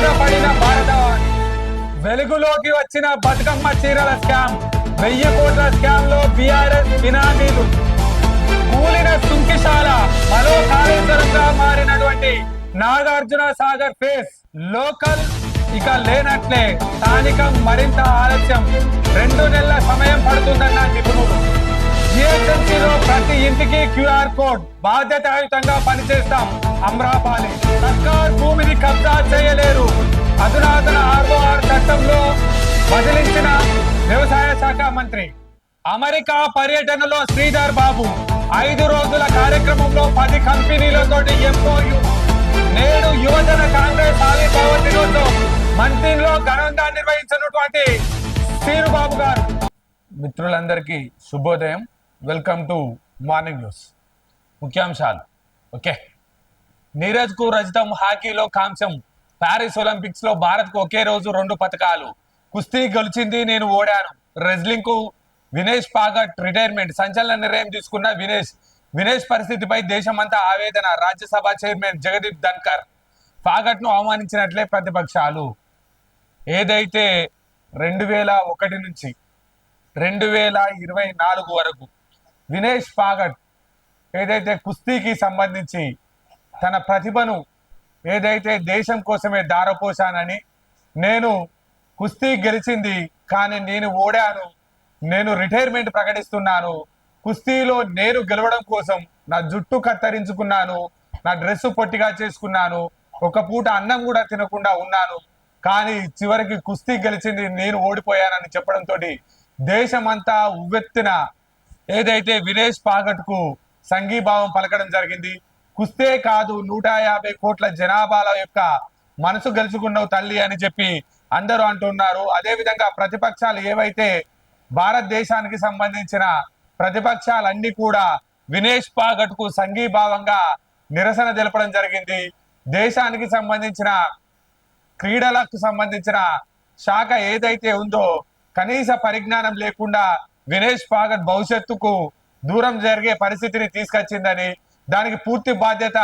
బాధపడిన భారతవాణి వెలుగులోకి వచ్చిన బతుకమ్మ చీరల స్కామ్ 1000 కోట్ల స్కామ్ లో బీఆర్ఎస్ బినామీలు కూలిన సుంకిశాల మరో కాళేశ్వరంగా మారినటువంటి నాగార్జున సాగర్ ఫేస్ లోకల్ ఇక లేనట్లే స్థానికం మరింత ఆలస్యం 2 నెలల సమయం పడుతుందన్న నిపుణులు జిహెచ్ఎంసీలో ప్రతి ఇంటికి క్యూఆర్ కోడ్ బాధ్యతాయుతంగా పనిచేస్తాం అమ్రాపాలి సర్కార్ భూమిని కబ్జా చేయలేరు అధునాతన ఆర్ఓఆర్ చట్టంలో బదిలించిన వ్యవసాయ శాఖ మంత్రి అమెరికా పర్యటనలో శ్రీధర్ బాబు 5 రోజుల కార్యక్రమంలో 10 కంపెనీలతోటి ఎంఓయు నేడు యువజన కాంగ్రెస్ ఆవిర్భావ దినోత్సవం మంత్రిలో ఘనంగా నిర్వహించినటువంటి శ్రీరుబాబు గారు. మిత్రులందరికీ శుభోదయం. Welcome to morning news. ముఖ్యాంశాలు ఓకే. నీరజ్ కు రజతం, హాకీలో కాంస్యం, ప్యారిస్ ఒలింపిక్స్ లో భారత్ కు ఒకే రోజు 2 పతకాలు, కుస్తీ గెలిచింది నేను ఓడాను, రెజ్లింగ్ కు వినేష్ పాగట్ రిటైర్మెంట్, సంచలన నిర్ణయం తీసుకున్న వినేష్ పరిస్థితిపై దేశమంతా ఆవేదన, రాజ్యసభ చైర్మన్ జగదీప్ ధన్కర్, పాగట్ ను అవమానించినట్లే ప్రతిపక్షాలు. ఏదైతే 2001 నుంచి 2024 వరకు వినేష్ పాగట్ ఏదైతే కుస్తీకి సంబంధించి తన ప్రతిభను ఏదైతే దేశం కోసమే దారపోశానని, నేను కుస్తీ గెలిచింది కానీ నేను ఓడాను, నేను రిటైర్మెంట్ ప్రకటిస్తున్నాను, కుస్తీలో నేను గెలవడం కోసం నా జుట్టు కత్తిరించుకున్నాను, నా డ్రెస్ పొట్టిగా చేసుకున్నాను, ఒక పూట అన్నం కూడా తినకుండా ఉన్నాను, కానీ చివరికి కుస్తీ గెలిచింది నేను ఓడిపోయానని చెప్పడంతో దేశమంతా ఉవ్వెత్తున ఏదైతే వినేష్ పాగట్ కు సంఘీభావం పలకడం జరిగింది. కుస్తే కాదు 150 కోట్ల జనాభాల యొక్క మనసు గెలుచుకున్నావు తల్లి అని చెప్పి అందరూ అంటున్నారు. అదేవిధంగా ప్రతిపక్షాలు ఏవైతే భారతదేశానికి సంబంధించిన ప్రతిపక్షాలన్నీ కూడా వినేష్ పాగట్ కు సంఘీభావంగా నిరసన తెలపడం జరిగింది. దేశానికి సంబంధించిన క్రీడలకు సంబంధించిన శాఖ ఏదైతే ఉందో కనీస పరిజ్ఞానం లేకుండా వినేష్ పాగట్ భవిష్యత్తుకు దూరం జరిగే పరిస్థితిని తీసుకొచ్చిందని, దానికి పూర్తి బాధ్యత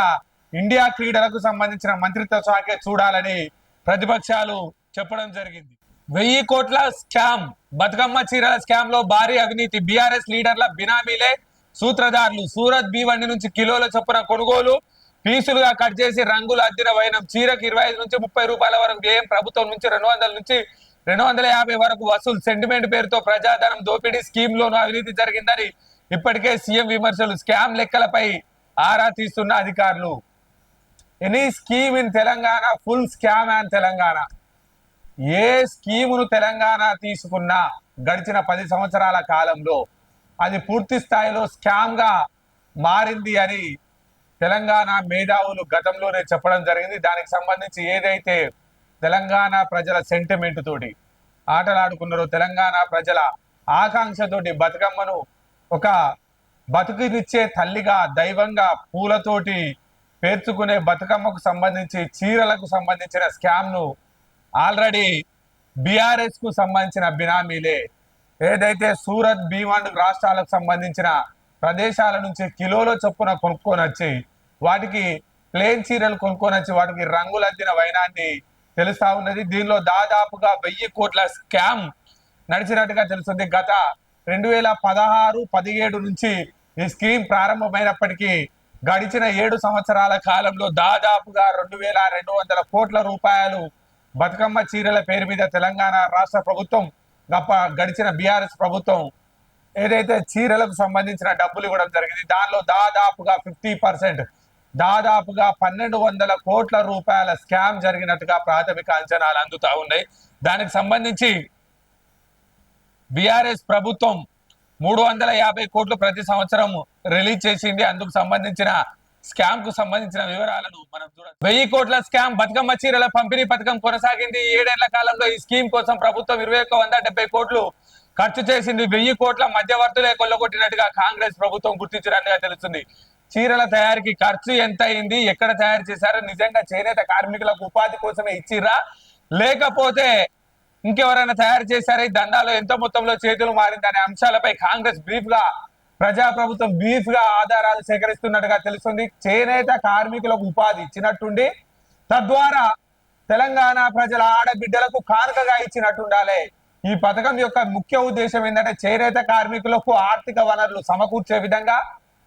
ఇండియా క్రీడలకు సంబంధించిన మంత్రిత్వ శాఖ చూడాలని ప్రతిపక్షాలు చెప్పడం జరిగింది. 1000 కోట్ల స్కామ్, బతుకమ్మ చీరల స్కామ్ లో భారీ అవినీతి, బీఆర్ఎస్ లీడర్ల బినామీలే సూత్రధారులు, సూరత్ బి1 నుంచి కిలోల చొప్పున కొనుగోలు, పీసులుగా కట్ చేసి రంగులు అద్దిన వైనం, చీరకు 25 నుంచి 30 రూపాయల వరకు వ్యయం, ప్రభుత్వం నుంచి 200 నుంచి 250 వరకు వసూలు, సెంటిమెంట్ పేరుతో ప్రజాధనం దోపిడీ, స్కీమ్ లోను అవినీతి జరిగిందని ఇప్పటికే సీఎం విమర్శలు, స్కామ్ లెక్కలపై ఆరా తీస్తున్న అధికారులు. Any scheme in Telangana full scam and Telangana. ఏ స్కీమును తెలంగాణ తీసుకున్నా గడిచిన 10 సంవత్సరాల కాలంలో అది పూర్తి స్థాయిలో స్కామ్ గా మారింది అని తెలంగాణ మేధావులు గతంలోనే చెప్పడం జరిగింది. దానికి సంబంధించి ఏదైతే తెలంగాణ ప్రజల సెంటిమెంట్ తోటి ఆటలాడుకున్నారో, తెలంగాణ ప్రజల ఆకాంక్షతోటి బతుకమ్మను ఒక బతుకునిచ్చే తల్లిగా, దైవంగా, పూలతోటి పేర్చుకునే బతుకమ్మకు సంబంధించి చీరలకు సంబంధించిన స్కామ్ ను ఆల్రెడీ బీఆర్ఎస్ కు సంబంధించిన బినామీలే ఏదైతే సూరత్ బి1 రాష్ట్రాలకు సంబంధించిన ప్రదేశాల నుంచి కిలోల చొప్పున కొనుక్కొని వచ్చి వాటికి ప్లేన్ చీరలు కొనుక్కొని వచ్చి వాటికి రంగులద్దిన వైనాన్ని తెలుస్తా ఉన్నది. దీనిలో దాదాపుగా 1000 కోట్ల స్కామ్ నడిచినట్టుగా తెలుస్తుంది. గత 2016-17 నుంచి ఈ స్కీమ్ ప్రారంభమైనప్పటికీ గడిచిన 7 సంవత్సరాల కాలంలో దాదాపుగా 2200 కోట్ల రూపాయలు బతుకమ్మ చీరల పేరు మీద తెలంగాణ రాష్ట్ర ప్రభుత్వం గడిచిన బీఆర్ఎస్ ప్రభుత్వం ఏదైతే చీరలకు సంబంధించిన డబ్బులు ఇవ్వడం జరిగింది. దానిలో దాదాపుగా 50%, దాదాపుగా 1200 కోట్ల రూపాయల స్కామ్ జరిగినట్టుగా ప్రాథమిక అంచనాలు అందుతా ఉన్నాయి. దానికి సంబంధించి బీఆర్ఎస్ ప్రభుత్వం 350 కోట్లు ప్రతి సంవత్సరం రిలీజ్ చేసింది. అందుకు సంబంధించిన స్కామ్ కు సంబంధించిన వివరాలను మనం చూడాలి. 1000 కోట్ల స్కామ్, బతుకమ్మ చీరల పంపిణీ పథకం కొనసాగింది. 7 ఏళ్ల కాలంలో ఈ స్కీమ్ కోసం ప్రభుత్వం 2170 కోట్లు ఖర్చు చేసింది. 1000 కోట్ల మధ్యవర్తులే కొల్లగొట్టినట్టుగా కాంగ్రెస్ ప్రభుత్వం గుర్తించినట్టుగా తెలుస్తుంది. చీరల తయారీకి ఖర్చు ఎంత అయింది, ఎక్కడ తయారు చేశారు, నిజంగా చేనేత కార్మికులకు ఉపాధి కోసమే ఇచ్చిర్రా లేకపోతే ఇంకెవరైనా తయారు చేశారా, ఈ దందాలో ఎంత మొత్తంలో చేతులు మారిందనే అంశాలపై కాంగ్రెస్ బ్రీఫ్ గా ప్రజాప్రభుత్వం బ్రీఫ్ గా ఆధారాలు సేకరిస్తున్నట్టుగా తెలుస్తుంది. చేనేత కార్మికులకు ఉపాధి ఇచ్చినట్టుండి తద్వారా తెలంగాణ ప్రజల ఆడబిడ్డలకు కానుకగా ఇచ్చినట్టు ఉండాలి. ఈ పథకం యొక్క ముఖ్య ఉద్దేశం ఏంటంటే చేనేత కార్మికులకు ఆర్థిక వనరులు సమకూర్చే విధంగా,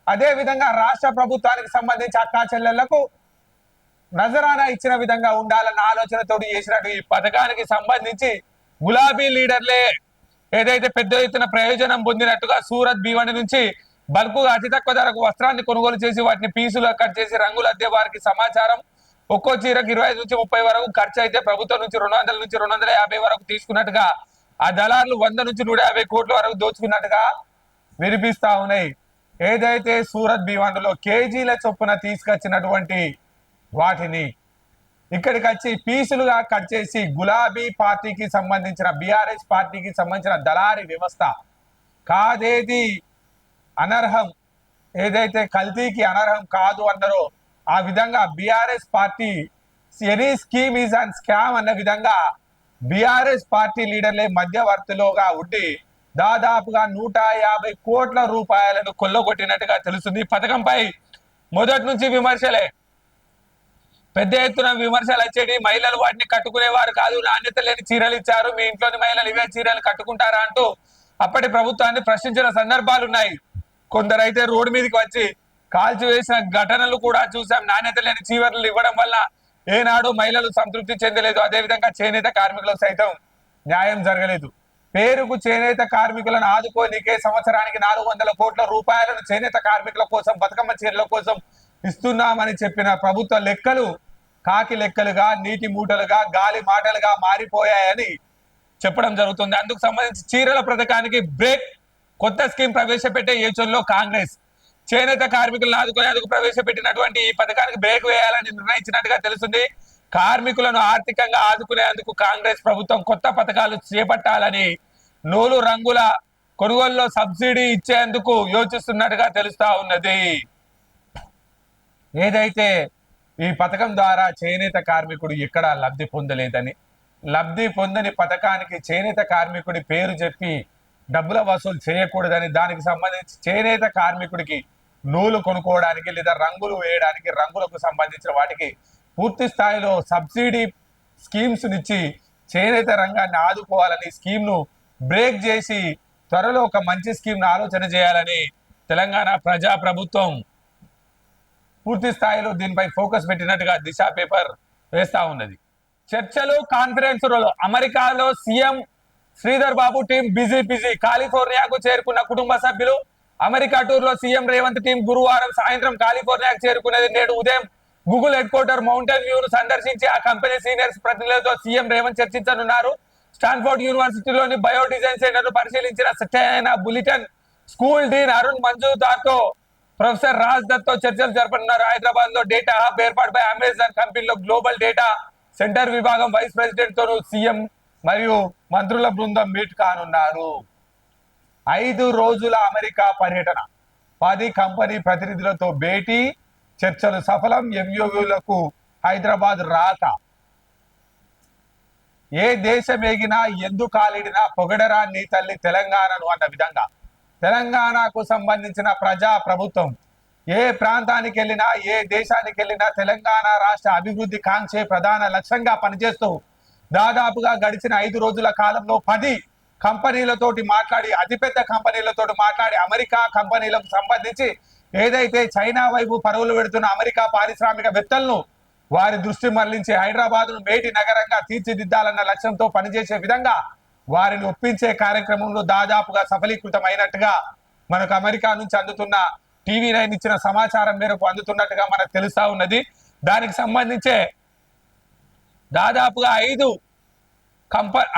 అదే విధంగా రాష్ట్ర ప్రభుత్వానికి సంబంధించి అక్కా చెల్లెళ్లకు నజరానా ఇచ్చిన విధంగా ఉండాలన్న ఆలోచనతో చేసినట్టు ఈ పథకానికి సంబంధించి గులాబీ లీడర్లే ఏదైతే పెద్ద ఎత్తున ప్రయోజనం పొందినట్టుగా సూరత్ భీవండి నుంచి బల్కుగా అతి తక్కువ ధరకు వస్త్రాన్ని కొనుగోలు చేసి వాటిని పీసులుగా కట్ చేసి రంగులు అద్దే వారికి సమాచారం. ఒక్కో చీరకు 25 నుంచి 30 వరకు ఖర్చు అయితే ప్రభుత్వం నుంచి 200 నుంచి 250 వరకు తీసుకున్నట్టుగా ఆ దళారులు 100 నుంచి 150 కోట్ల వరకు దోచుకున్నట్టుగా వినిపిస్తా ఉన్నాయి. ఏదైతే సూరత్ భీవండిలో కేజీల చొప్పున తీసుకొచ్చినటువంటి వాటిని ఇక్కడికి వచ్చి పీసులుగా కట్ చేసి గులాబీ పార్టీకి సంబంధించిన బీఆర్ఎస్ పార్టీకి సంబంధించిన దళారీ వ్యవస్థ కాదేది అనర్హం, ఏదైతే కల్తీకి అనర్హం కాదు అన్నారో ఆ విధంగా BRS party any scheme is and scam అన్న విధంగా బీఆర్ఎస్ పార్టీ లీడర్లే మధ్యవర్తిలోగా ఉండి దాదాపుగా 150 కోట్ల రూపాయలను కొల్లగొట్టినట్టుగా తెలుస్తుంది. పథకంపై మొదటి నుంచి విమర్శలే, పెద్ద ఎత్తున విమర్శలు వచ్చేటి. మహిళలు వాటిని కట్టుకునేవారు కాదు, నాణ్యత లేని చీరలు ఇచ్చారు, మీ ఇంట్లోని మహిళలు ఇవే చీరలు కట్టుకుంటారా అంటూ అప్పటి ప్రభుత్వాన్ని ప్రశ్నించిన సందర్భాలు ఉన్నాయి. కొందరైతే రోడ్డు మీదకి వచ్చి కాల్చివేసిన ఘటనలు కూడా చూసాం. నాణ్యత లేని చీరలు ఇవ్వడం వల్ల ఏనాడు మహిళలు సంతృప్తి చెందలేదు. అదేవిధంగా చేనేత కార్మికులకు సైతం న్యాయం జరగలేదు. పేరుకు చేనేత కార్మికులను ఆదుకోనికే సంవత్సరానికి 400 కోట్ల రూపాయలను చేనేత కార్మికుల కోసం బతుకమ్మ చీరల కోసం ఇస్తున్నామని చెప్పిన ప్రభుత్వ లెక్కలు కాకి లెక్కలుగా, నీటి మూటలుగా, గాలి మాటలుగా మారిపోయాయని చెప్పడం జరుగుతుంది. అందుకు సంబంధించి చీరల పథకానికి బ్రేక్, కొత్త స్కీమ్ ప్రవేశపెట్టే యోచనలో కాంగ్రెస్. చేనేత కార్మికులను ఆదుకునేందుకు ప్రవేశపెట్టినటువంటి ఈ పథకానికి బ్రేక్ వేయాలని నిర్ణయించినట్టుగా తెలుస్తుంది. కార్మికులను ఆర్థికంగా ఆదుకునేందుకు కాంగ్రెస్ ప్రభుత్వం కొత్త పథకాలు చేపట్టాలని, నూలు రంగుల కొనుగోలులో సబ్సిడీ ఇచ్చేందుకు యోచిస్తున్నట్టుగా తెలుస్తా ఉన్నది. ఏదైతే ఈ పథకం ద్వారా చేనేత కార్మికుడు ఎక్కడ లబ్ధి పొందలేదని, లబ్ధి పొందని పథకానికి చేనేత కార్మికుడి పేరు చెప్పి డబ్బుల వసూలు చేయకూడదని, దానికి సంబంధించి చేనేత కార్మికుడికి నూలు కొనుక్కోవడానికి లేదా రంగులు వేయడానికి, రంగులకు సంబంధించిన వాటికి పూర్తి స్థాయిలో సబ్సిడీ స్కీమ్స్ ఇచ్చి చేనేత రంగాన్ని ఆదుకోవాలని స్కీమ్ను బ్రేక్ చేసి త్వరలో ఒక మంచి స్కీమ్ను ఆలోచన చేయాలని తెలంగాణ ప్రజా ప్రభుత్వం పూర్తి స్థాయిలో దీనిపై ఫోకస్ పెట్టినట్టుగా దిశ పేపర్ వేస్తా ఉన్నది. చర్చలు, కాన్ఫరెన్సులలో అమెరికాలో CM Sridhar Babu team busy. కాలిఫోర్నియాకు చేరుకున్న కుటుంబ సభ్యులు. అమెరికా టూర్ లో సీఎం రేవంత్ టీం గురువారం సాయంత్రం కాలిఫోర్నియాకు చేరుకునేది. నేడు ఉదయం గూగుల్ హెడ్ క్వార్టర్ మౌంటైన్ వ్యూను సందర్శించి ఆ కంపెనీ సీనియర్స్ ప్రతినిధులతో సీఎం రేవంత్ చర్చించనున్నారు. స్టాన్ఫోర్డ్ యూనివర్సిటీలోని బయో డిజైన్ సెంటర్ ను పరిశీలించిన చైనా బులిటన్ స్కూల్ డీన్ అరుణ్ మంజుదార్తో ప్రొఫెసర్ రాజ్ దత్ తో చర్చలు జరపనున్నారు. హైదరాబాద్ లో డేటా హబ్ ఏర్పాటుపై అమెజాన్ కంపెనీలో గ్లోబల్ డేటా సెంటర్ విభాగం వైస్ ప్రెసిడెంట్ తోను సీఎం మరియు మంత్రుల బృందం మీట్ కానున్నారు. 5 రోజుల అమెరికా పర్యటన, 10 కంపెనీ ప్రతినిధులతో భేటీ, చర్చలు సఫలం. ఎంయూలకు హైదరాబాద్ రాక. ఏ దేశం ఎగినా ఎందు కాలిడినా పొగడరా నీ తల్లి తెలంగాణను అన్న విధంగా తెలంగాణకు సంబంధించిన ప్రజా ప్రభుత్వం ఏ ప్రాంతానికి వెళ్ళినా, ఏ దేశానికి వెళ్ళినా తెలంగాణ రాష్ట్ర అభివృద్ధి కాంక్షే ప్రధాన లక్ష్యంగా పనిచేస్తూ దాదాపుగా గడిచిన 5 రోజుల కాలంలో 10 కంపెనీలతోటి మాట్లాడి, అతిపెద్ద కంపెనీలతోటి మాట్లాడి, అమెరికా కంపెనీలకు సంబంధించి ఏదైతే చైనా వైపు పరుగులు పెడుతున్న అమెరికా పారిశ్రామికవేత్తలను వారి దృష్టి మళ్లించి హైదరాబాద్ను మేటి నగరంగా తీర్చిదిద్దాలన్న లక్ష్యంతో పనిచేసే విధంగా వారిని ఒప్పించే కార్యక్రమంలో దాదాపుగా సఫలీకృతమైనట్టుగా మనకు అమెరికా నుంచి అందుతున్న TV9 ఇచ్చిన సమాచారం మేరకు అందుతున్నట్టుగా మనకు తెలుస్తా ఉన్నది. దానికి సంబంధించే దాదాపుగా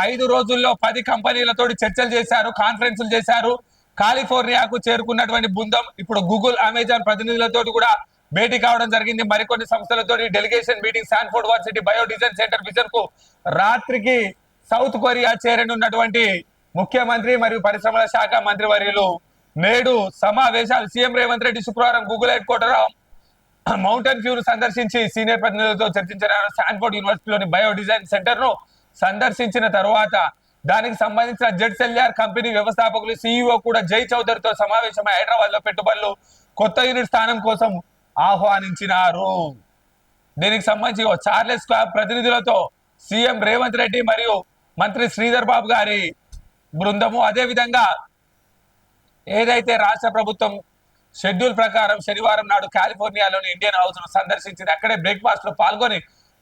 5 రోజుల్లో 10 కంపెనీలతో చర్చలు చేశారు, కాన్ఫరెన్సులు చేశారు. కాలిఫోర్నియాకు చేరుకున్నటువంటి బృందం ఇప్పుడు గూగుల్, అమెజాన్ ప్రతినిధులతో కూడా భేటీ కావడం జరిగింది. మరికొన్ని సంస్థలతో delegation meeting. Stanford university bio design centre vision కు రాత్రికి సౌత్ కొరియా చేరనున్నటువంటి ముఖ్యమంత్రి మరియు పరిశ్రమల శాఖ మంత్రివర్యులు నేడు సమావేశాలు. సీఎం రేవంత్ రెడ్డి శుక్రవారం గూగుల్ హెడ్ క్వార్టర్ మౌంటైన్ వ్యూను సందర్శించి సీనియర్ ప్రతినిధులతో చర్చించిన స్టాన్ఫోర్డ్ యూనివర్సిటీలోని బయో డిజైన్ సెంటర్ ను సందర్శించిన తర్వాత దానికి సంబంధించిన జెడ్సెల్ఆర్ కంపెనీ వ్యవస్థాపకులు CEO కూడా జై చౌదరితో సమావేశమై హైదరాబాద్ లో పెట్టుబడులు, కొత్త యూనిట్ స్థానం కోసం ఆహ్వానించినారు. దీనికి సంబంధించి చార్లెస్ క్లాబ్ ప్రతినిధులతో సీఎం రేవంత్ రెడ్డి మరియు మంత్రి శ్రీధర్ బాబు గారి బృందము, అదేవిధంగా ఏదైతే రాష్ట్ర ప్రభుత్వం షెడ్యూల్ ప్రకారం శనివారం నాడు కాలిఫోర్నియాలోని ఇండియన్ హౌస్ ను సందర్శించింది. అక్కడే బ్రేక్ఫాస్ట్ లో పాల్గొని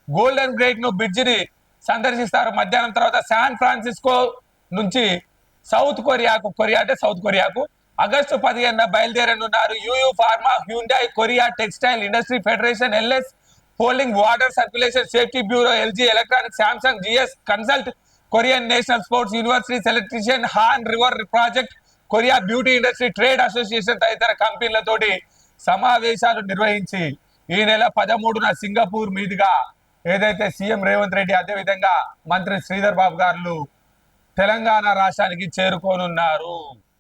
గోల్డెన్ గేట్ ను బ్రిడ్జ్ ని సందర్శిస్తారు. మధ్యాహ్నం తర్వాత శాన్ ఫ్రాన్సిస్కో నుంచి సౌత్ కొరియాకు ఆగస్టు 15న బయలుదేరనున్నారు. యూయూ pharma, Hyundai, Korea textile industry federation, LS holding, water circulation safety bureau, LG electronics, Samsung, GS consult, Korean national sports universities electrician, Han river project, Korea beauty industry trade association తదితర కంపెనీలతోటి సమావేశాలు నిర్వహించి ఈ నెల 13న Singapore మీదుగా ఏదైతే CM Revanth Reddy అదేవిధంగా మంత్రి శ్రీధర్ బాబు గారు తెలంగాణ రాష్ట్రానికి చేరుకోనున్నారు.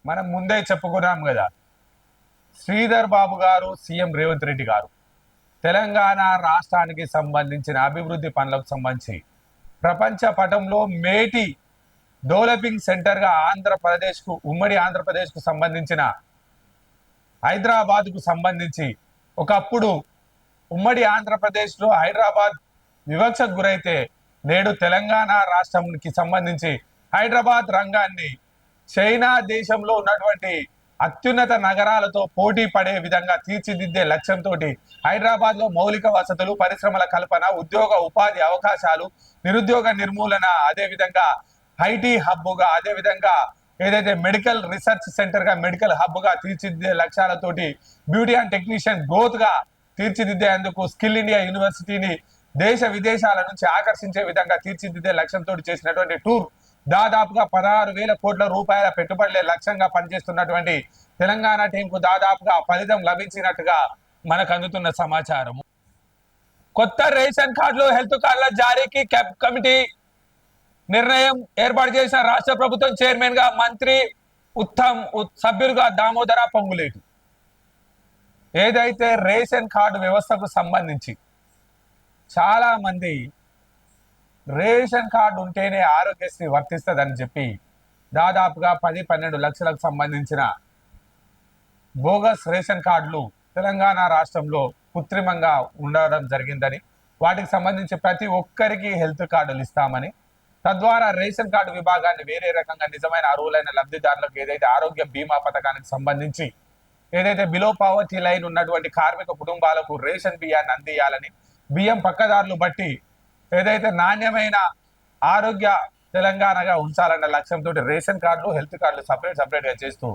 మనం ముందే చెప్పుకున్నాం కదా, శ్రీధర్ బాబు గారు, సీఎం రేవంత్ రెడ్డి గారు తెలంగాణ రాష్ట్రానికి సంబంధించిన అభివృద్ధి పనులకు సంబంధించి ప్రపంచ పటంలో మేటి డెవలపింగ్ సెంటర్ గా ఉమ్మడి ఆంధ్రప్రదేశ్ కు సంబంధించిన హైదరాబాద్ కు సంబంధించి ఒకప్పుడు ఉమ్మడి ఆంధ్రప్రదేశ్ లో హైదరాబాద్ వివక్షకు గురైతే నేడు తెలంగాణ రాష్ట్రానికి సంబంధించి హైదరాబాద్ రంగాన్ని చైనా దేశంలో ఉన్నటువంటి అత్యున్నత నగరాలతో పోటీ పడే విధంగా తీర్చిదిద్దే లక్ష్యంతో హైదరాబాద్ లో మౌలిక వసతులు, పరిశ్రమల కల్పన, ఉద్యోగ ఉపాధి అవకాశాలు, నిరుద్యోగ నిర్మూలన, అదేవిధంగా ఐటీ హబ్ గా, అదేవిధంగా ఏదైతే మెడికల్ రీసెర్చ్ సెంటర్ గా, మెడికల్ హబ్ గా తీర్చిదిద్దే లక్ష్యాలతోటి బ్యూటీ అండ్ టెక్నీషియన్ గ్రోత్ గా తీర్చిదిద్దేందుకు స్కిల్ ఇండియా యూనివర్సిటీని దేశ విదేశాల నుంచి ఆకర్షించే విధంగా తీర్చిదిద్దే లక్ష్యంతో చేసినటువంటి టూర్ దాదాపుగా 16,000 కోట్ల రూపాయల పెట్టుబడులే లక్ష్యంగా పనిచేస్తున్నటువంటి తెలంగాణ టీంకు దాదాపుగా ఫలితం లభించినట్టుగా మనకు అందుతున్న సమాచారం. కొత్త రేషన్ కార్డులు, హెల్త్ కార్డుల జారీకి క్యాబ్ కమిటీ నిర్ణయం ఏర్పాటు చేసిన రాష్ట్ర ప్రభుత్వం చైర్మన్ గా మంత్రి ఉత్తమ్, సభ్యులుగా దామోదర పొంగులేటి. ఏదైతే రేషన్ కార్డు వ్యవస్థకు సంబంధించి చాలా మంది రేషన్ కార్డు ఉంటేనే ఆరోగ్యశ్రీ వర్తిస్తుందని చెప్పి దాదాపుగా 10-12 లక్షలకు సంబంధించిన బోగస్ రేషన్ కార్డులు తెలంగాణ రాష్ట్రంలో కృత్రిమంగా ఉండడం జరిగిందని, వాటికి సంబంధించి ప్రతి ఒక్కరికి హెల్త్ కార్డులు ఇస్తామని, తద్వారా రేషన్ కార్డు విభాగాన్ని వేరే రకంగా నిజమైన అర్హులైన లబ్ధిదారులకు ఏదైతే ఆరోగ్య బీమా పథకానికి సంబంధించి ఏదైతే బిలో పావర్టీ లైన్ ఉన్నటువంటి కార్మిక కుటుంబాలకు రేషన్ బియ్యాన్ని అందియాలని, బియ్యం పక్కదారులు బట్టి ఏదైతే నాణ్యమైన ఆరోగ్య తెలంగాణగా ఉంచాలన్న లక్ష్యంతో రేషన్ కార్డులు, హెల్త్ కార్డులు సపరేట్ గా చేస్తూ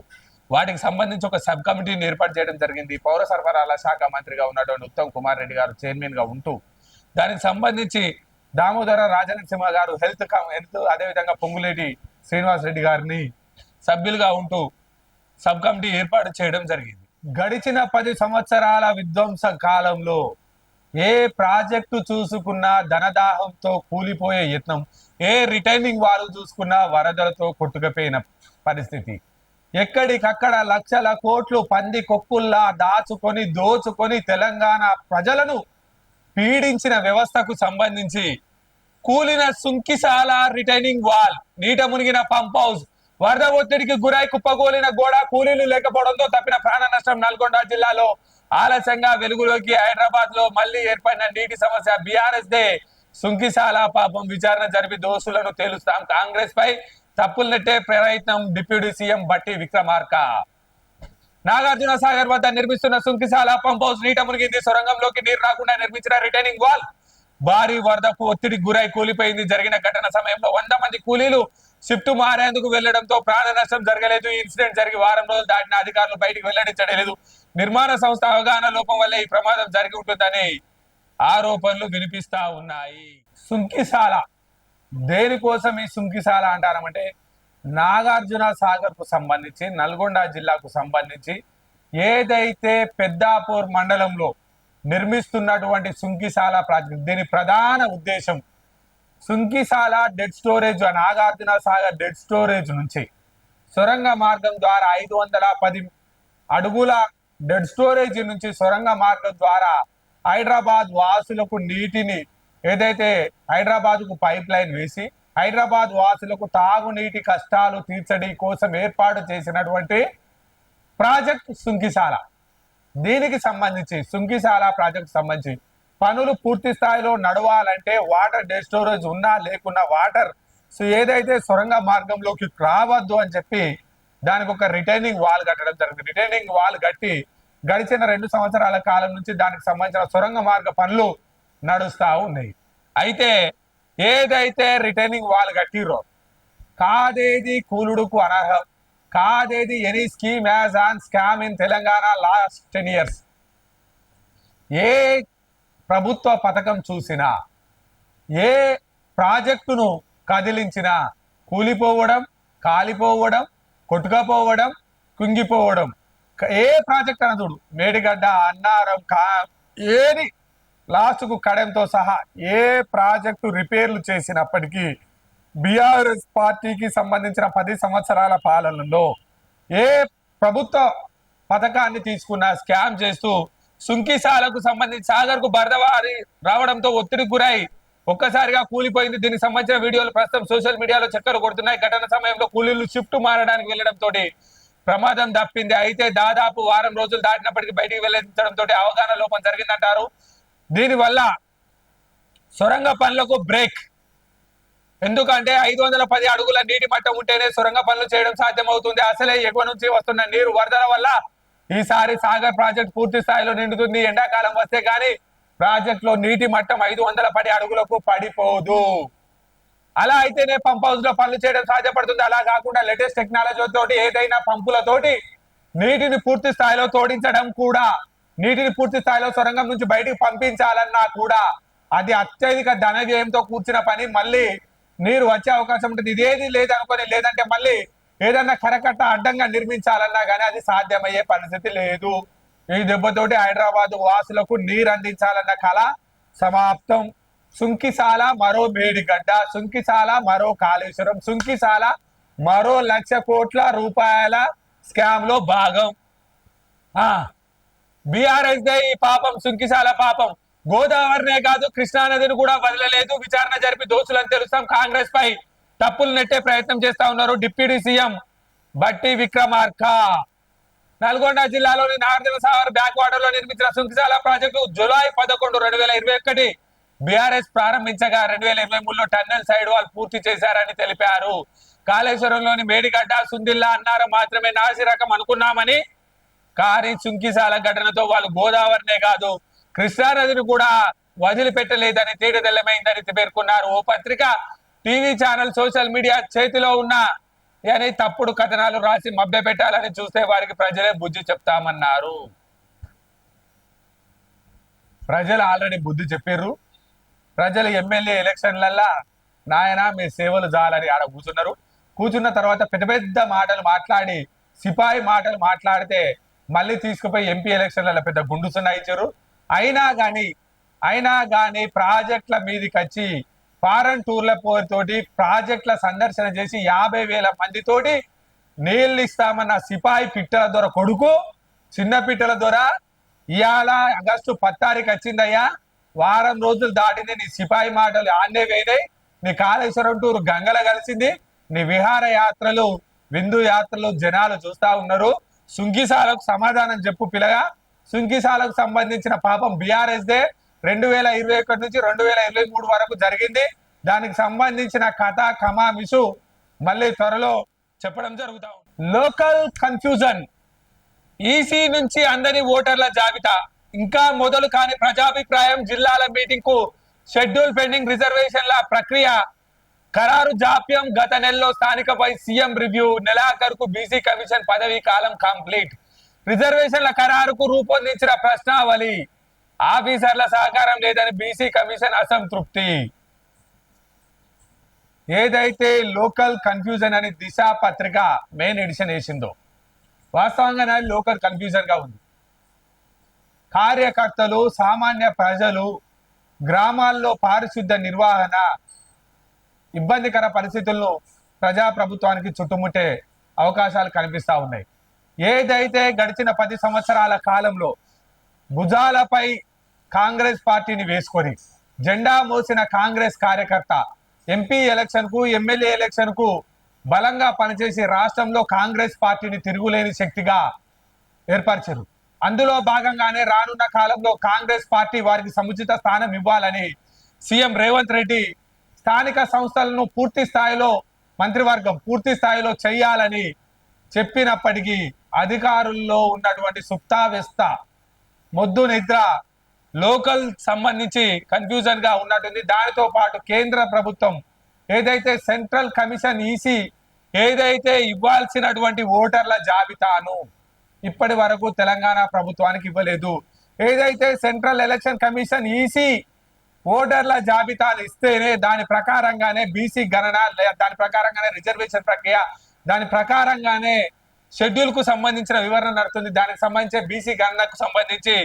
వాటికి సంబంధించి ఒక సబ్ కమిటీని ఏర్పాటు చేయడం జరిగింది. పౌర సరఫరాల శాఖ మంత్రిగా ఉన్నటువంటి ఉత్తమ్ కుమార్ రెడ్డి గారు చైర్మన్ గా ఉంటూ దానికి సంబంధించి దామోదర రాజనరసింహ గారు హెల్త్ అదేవిధంగా పొంగులేటి శ్రీనివాస్ రెడ్డి గారిని సభ్యులుగా ఉంటూ సబ్ కమిటీ ఏర్పాటు చేయడం జరిగింది. గడిచిన 10 సంవత్సరాల విధ్వంస కాలంలో ఏ ప్రాజెక్టు చూసుకున్నా ధనదాహంతో కూలిపోయే యత్నం, ఏ రిటైనింగ్ వాల్ చూసుకున్నా వరదలతో కొట్టుకుపోయిన పరిస్థితి, ఎక్కడికక్కడ లక్షల కోట్లు పంది కొక్కుల్లా దోచుకొని తెలంగాణ ప్రజలను పీడించిన వ్యవస్థకు సంబంధించి కూలిన సుంకిశాల రిటైనింగ్ వాల్, నీట మునిగిన పంప్ హౌస్, వరద ఒత్తిడికి గురై కుప్పగోలిన గోడ, కూలీలు లేకపోవడంతో తప్పిన ప్రాణ నష్టం నల్గొండ జిల్లాలో ఆలస్యంగా వెలుగులోకి, హైదరాబాద్ లో మళ్లీ ఏర్పడిన నీటి సమస్య, బీఆర్ఎస్ దే సుంకిశాల పాపం విచారణ జరిపి దోషులను తేలుస్తాం, కాంగ్రెస్ పై తప్పులు నెట్టే ప్రయత్నం డిప్యూటీ సీఎం బట్టి విక్రమార్క. నాగార్జున సాగర్ వద్ద నిర్మిస్తున్న సుంకిశాల పంప్ హౌస్ నీట మునిగింది. సొరంగంలోకి నీరు రాకుండా నిర్మించిన రిటైనింగ్ వాల్ భారీ వరదకు ఒత్తిడికి గురై కూలిపోయింది. జరిగిన ఘటన సమయంలో 100 మంది కూలీలు షిఫ్ట్ మారేందుకు వెళ్లడంతో ప్రాణ నష్టం జరగలేదు. ఈ ఇన్సిడెంట్ జరిగి వారం రోజులు దాటిన అధికారులు బయటికి వెల్లడించడం లేదు. నిర్మాణ సంస్థ అవగాహన లోపం వల్ల ఈ ప్రమాదం జరిగి ఉంటుందని ఆరోపణలు వినిపిస్తా ఉన్నాయి. సుంకిశాల దేనికోసం ఈ సుంకిశాల అంటారంటే నాగార్జున సాగర్ కు సంబంధించి, నల్గొండ జిల్లాకు సంబంధించి ఏదైతే పెద్దాపూర్ మండలంలో నిర్మిస్తున్నటువంటి సుంకిశాల ప్రాజెక్ట్, దీని ప్రధాన ఉద్దేశం Sunkishala dead storage, Nagarjuna Sagar dead storage నుంచి సొరంగ మార్గం ద్వారా 510 అడుగుల డెడ్ స్టోరేజ్ నుంచి సొరంగ మార్గం ద్వారా హైదరాబాద్ వాసులకు నీటిని ఏదైతే హైదరాబాద్ కు పైప్ లైన్ వేసి హైదరాబాద్ వాసులకు తాగునీటి కష్టాలు తీర్చడం కోసం ఏర్పాటు చేసినటువంటి ప్రాజెక్ట్ సుంకిశాల. దీనికి సంబంధించి సుంకిశాల ప్రాజెక్ట్ సంబంధించి పనులు పూర్తి స్థాయిలో నడవాలంటే వాటర్ డెడ్ స్టోరేజ్ ఉన్నా లేకున్నా వాటర్ ఏదైతే సొరంగ మార్గంలోకి రావద్దు అని చెప్పి దానికి ఒక రిటైనింగ్ వాల్ కట్టడం జరిగింది. రిటైనింగ్ వాల్ కట్టి గడిచిన 2 సంవత్సరాల కాలం నుంచి దానికి సంబంధించిన సొరంగ మార్గ పనులు నడుస్తా ఉన్నాయి. అయితే ఏదైతే రిటైనింగ్ వాల్ కట్టిరో కాదేది కూలుడుకు అనర్హం, కాదేది any scheme as an scam in Telangana last 10 years. ఏ ప్రభుత్వ పథకం చూసినా, ఏ ప్రాజెక్టును కదిలించినా కూలిపోవడం, కాలిపోవడం, కొట్టుకపోవడం, కుంగిపోవడం. ఏ ప్రాజెక్ట్ అన్న చూడు, మేడిగడ్డ, అన్నారం, ఏది లాస్ట్కు కడెంతో సహా ఏ ప్రాజెక్టు రిపేర్లు చేసినప్పటికీ బీఆర్ఎస్ పార్టీకి సంబంధించిన 10 సంవత్సరాల పాలనలో ఏ ప్రభుత్వ పథకాన్ని తీసుకున్నా స్కామ్ చేస్తూ సుంకిశాలకు సంబంధించి సాగర్కు బరదవారి రావడంతో ఒత్తిడికి గురై ఒక్కసారిగా కూలిపోయింది. దీనికి సంబంధించిన వీడియోలు ప్రస్తుతం సోషల్ మీడియాలో చక్కర్లు కొడుతున్నాయి. ఘటన సమయంలో కూలీలు షిఫ్ట్ మారడానికి వెళ్లడంతో ప్రమాదం తప్పింది. అయితే దాదాపు వారం రోజులు దాటినప్పటికీ బయటికి వెళ్లించడంతో అవగాహన లోపం జరిగిందంటారు. దీనివల్ల సొరంగ పనులకు బ్రేక్. ఎందుకంటే 510 అడుగుల నీటి మట్టం ఉంటేనే సొరంగ పనులు చేయడం సాధ్యమవుతుంది. అసలే ఎగువ నుంచి వస్తున్న నీరు వరదల వల్ల ఈసారి సాగర్ ప్రాజెక్ట్ పూర్తి స్థాయిలో నిండుతుంది. ఎండాకాలం వస్తే కానీ ప్రాజెక్ట్ లో నీటి మట్టం 510 అడుగులకు పడిపోదు. అలా అయితేనే పంప్ హౌస్ లో పనులు చేయడం సాధ్యపడుతుంది. అలా కాకుండా లేటెస్ట్ టెక్నాలజీ తోటి ఏదైనా పంపులతోటి నీటిని పూర్తి స్థాయిలో తోడించడం కూడా, నీటిని పూర్తి స్థాయిలో సొరంగం నుంచి బయటికి పంపించాలన్నా కూడా అది అత్యధిక ధన వ్యయంతో కూర్చున్న పని. మళ్ళీ నీరు వచ్చే అవకాశం ఉంటుంది. ఇదేది లేదనుకొని, లేదంటే మళ్ళీ ఏదన్నా కరకట్ట అడ్డంగా నిర్మించాలన్నా కానీ అది సాధ్యమయ్యే పరిస్థితి లేదు. ఈ దెబ్బతోటి హైదరాబాద్ వాసులకు నీరు అందించాలన్న కళ సమాప్తం. సుంకిశాల మరో మేడిగడ్డ, సుంకిశాల మరో కాళేశ్వరం, సుంకిశాల మరో 1,00,000 కోట్ల రూపాయల స్కామ్ లో భాగం. బీఆర్ఎస్ దే ఈ పాపం, సుంకిశాల పాపం. గోదావరినే కాదు కృష్ణానదిని కూడా వదలలేదు. విచారణ జరిపి దోషులను తెలుస్తాం. కాంగ్రెస్ పై తప్పులు నెట్టే ప్రయత్నం చేస్తా ఉన్నారు డిప్యూటీ సీఎం బట్టి విక్రమార్క. నల్గొండ జిల్లాలోని నాగార్జున సాగర్ బ్యాక్ వాటర్ లో నిర్మించిన సుంకిశాల ప్రాజెక్టు జూలై 11, 2021 బీఆర్ఎస్ ప్రారంభించగా 2023లో టన్నెల్ సైడ్ వాల్ పూర్తి చేశారని తెలిపారు. కాళేశ్వరంలోని మేడిగడ్డ, సుందిల్లా, అన్నారం మాత్రమే నాసి రకం అనుకున్నామని, కానీ సుంకిశాల ఘటనతో వాళ్ళు గోదావరినే కాదు కృష్ణానదిని కూడా వదిలిపెట్టలేదని తేటతెల్లమైందని పేర్కొన్నారు. ఓ పత్రిక, టీవీ ఛానల్, సోషల్ మీడియా చేతిలో ఉన్న అని తప్పుడు కథనాలు రాసి మభ్య పెట్టాలని చూస్తే వారికి ప్రజలే బుద్ధి చెప్తామన్నారు. ప్రజలు ఆల్రెడీ బుద్ధి చెప్పారు. ప్రజలు ఎమ్మెల్యే ఎలక్షన్లల్లా నాయన మీ సేవలు చాలని ఆడ కూర్చున్న తర్వాత పెద్ద పెద్ద మాటలు మాట్లాడి, సిపాయి మాటలు మాట్లాడితే మళ్ళీ తీసుకుపోయి ఎంపీ ఎలక్షన్లలో పెద్ద గుండు సున్నా ఇచ్చారు. అయినా గాని ప్రాజెక్టుల మీదకి వచ్చి ఫారెన్ టూర్ల తోటి ప్రాజెక్టుల సందర్శన చేసి 50,000 మందితోటి నీళ్ళు ఇస్తామన్న సిపాయి పిట్టల దొర కొడుకు, చిన్న పిట్టల దొర ఇవాళ ఆగస్టు 10 తారీఖు వచ్చిందయ్యా. వారం రోజులు దాటింది. నీ సిపాయి మాటలు ఆన్నే వేయనాయి. నీ కాళేశ్వరం టూరు గంగల కలిసింది. నీ విహార యాత్రలు, విందు యాత్రలు జనాలు చూస్తా ఉన్నారు. సుంకిశాలకు సమాధానం చెప్పు పిల్లగా. సుంకిశాలకు సంబంధించిన పాపం బీఆర్ఎస్ దే 2021 నుంచి 2023 వరకు జరిగింది. దానికి సంబంధించిన కథ కమామిసు మళ్ళీ త్వరలో చెప్పడం జరుగుతా ఉంది. Local confusion. ఈసీ నుంచి అందని ఓటర్ల జాబితా ఇంకా మొదలు కాని ప్రజాభిప్రాయం. జిల్లాల మీటింగ్ కు షెడ్యూల్ పెండింగ్. రిజర్వేషన్ల ప్రక్రియ ఖరారు జాప్యం. గత నెలలో స్థానికపై సీఎం రివ్యూ. నెలాఖరుకు బీసీ కమిషన్ పదవీ కాలం కంప్లీట్. రిజర్వేషన్ల ఖరారుకు రూపొందించిన ప్రశ్నావళి. ఆఫీసర్ల సహకారం లేదని బీసీ కమిషన్ అసంతృప్తి. ఏదైతే లోకల్ కన్ఫ్యూజన్ అని దిశ పత్రిక మెయిన్ ఎడిషన్ వేసిందో వాస్తవంగా లోకల్ కన్ఫ్యూజన్ గా ఉంది. కార్యకర్తలు, సామాన్య ప్రజలు, గ్రామాల్లో పారిశుద్ధ్య నిర్వహణ ఇబ్బందికర పరిస్థితులను ప్రజాప్రభుత్వానికి చుట్టుముట్టే అవకాశాలు కనిపిస్తా ఉన్నాయి. ఏదైతే గడిచిన 10 సంవత్సరాల కాలంలో భుజాలపై కాంగ్రెస్ పార్టీని వేసుకొని జెండా మోసిన కాంగ్రెస్ కార్యకర్త ఎంపీ ఎలక్షన్ కు, ఎమ్మెల్యే ఎలక్షన్ కు బలంగా పనిచేసి రాష్ట్రంలో కాంగ్రెస్ పార్టీని తిరుగులేని శక్తిగా ఏర్పరిచారు. అందులో భాగంగానే రానున్న కాలంలో కాంగ్రెస్ పార్టీ వారికి సముచిత స్థానం ఇవ్వాలని సీఎం రేవంత్ రెడ్డి స్థానిక సంస్థలను పూర్తి స్థాయిలో మంత్రివర్గం పూర్తి స్థాయిలో చేయాలని చెప్పినప్పటికీ అధికారుల్లో ఉన్నటువంటి సుప్తావెస్త మొద్దు నిద్ర లోకల్ సంబంధించి కన్ఫ్యూజన్ గా ఉన్నట్టుంది. దానితో పాటు కేంద్ర ప్రభుత్వం ఏదైతే సెంట్రల్ కమిషన్ ఈసీ ఏదైతే ఇవ్వాల్సినటువంటి ఓటర్ల జాబితాను ఇప్పటి వరకు తెలంగాణ ప్రభుత్వానికి ఇవ్వలేదు. ఏదైతే సెంట్రల్ ఎలక్షన్ కమిషన్ ఈసీ ఓటర్ల జాబితాలు ఇస్తేనే దాని ప్రకారంగానే బీసీ గణన, దాని ప్రకారంగానే రిజర్వేషన్ ప్రక్రియ, దాని ప్రకారంగానే షెడ్యూల్ కు సంబంధించిన వివరణ నడుతుంది. దానికి సంబంధించి బీసీ గణనకు సంబంధించి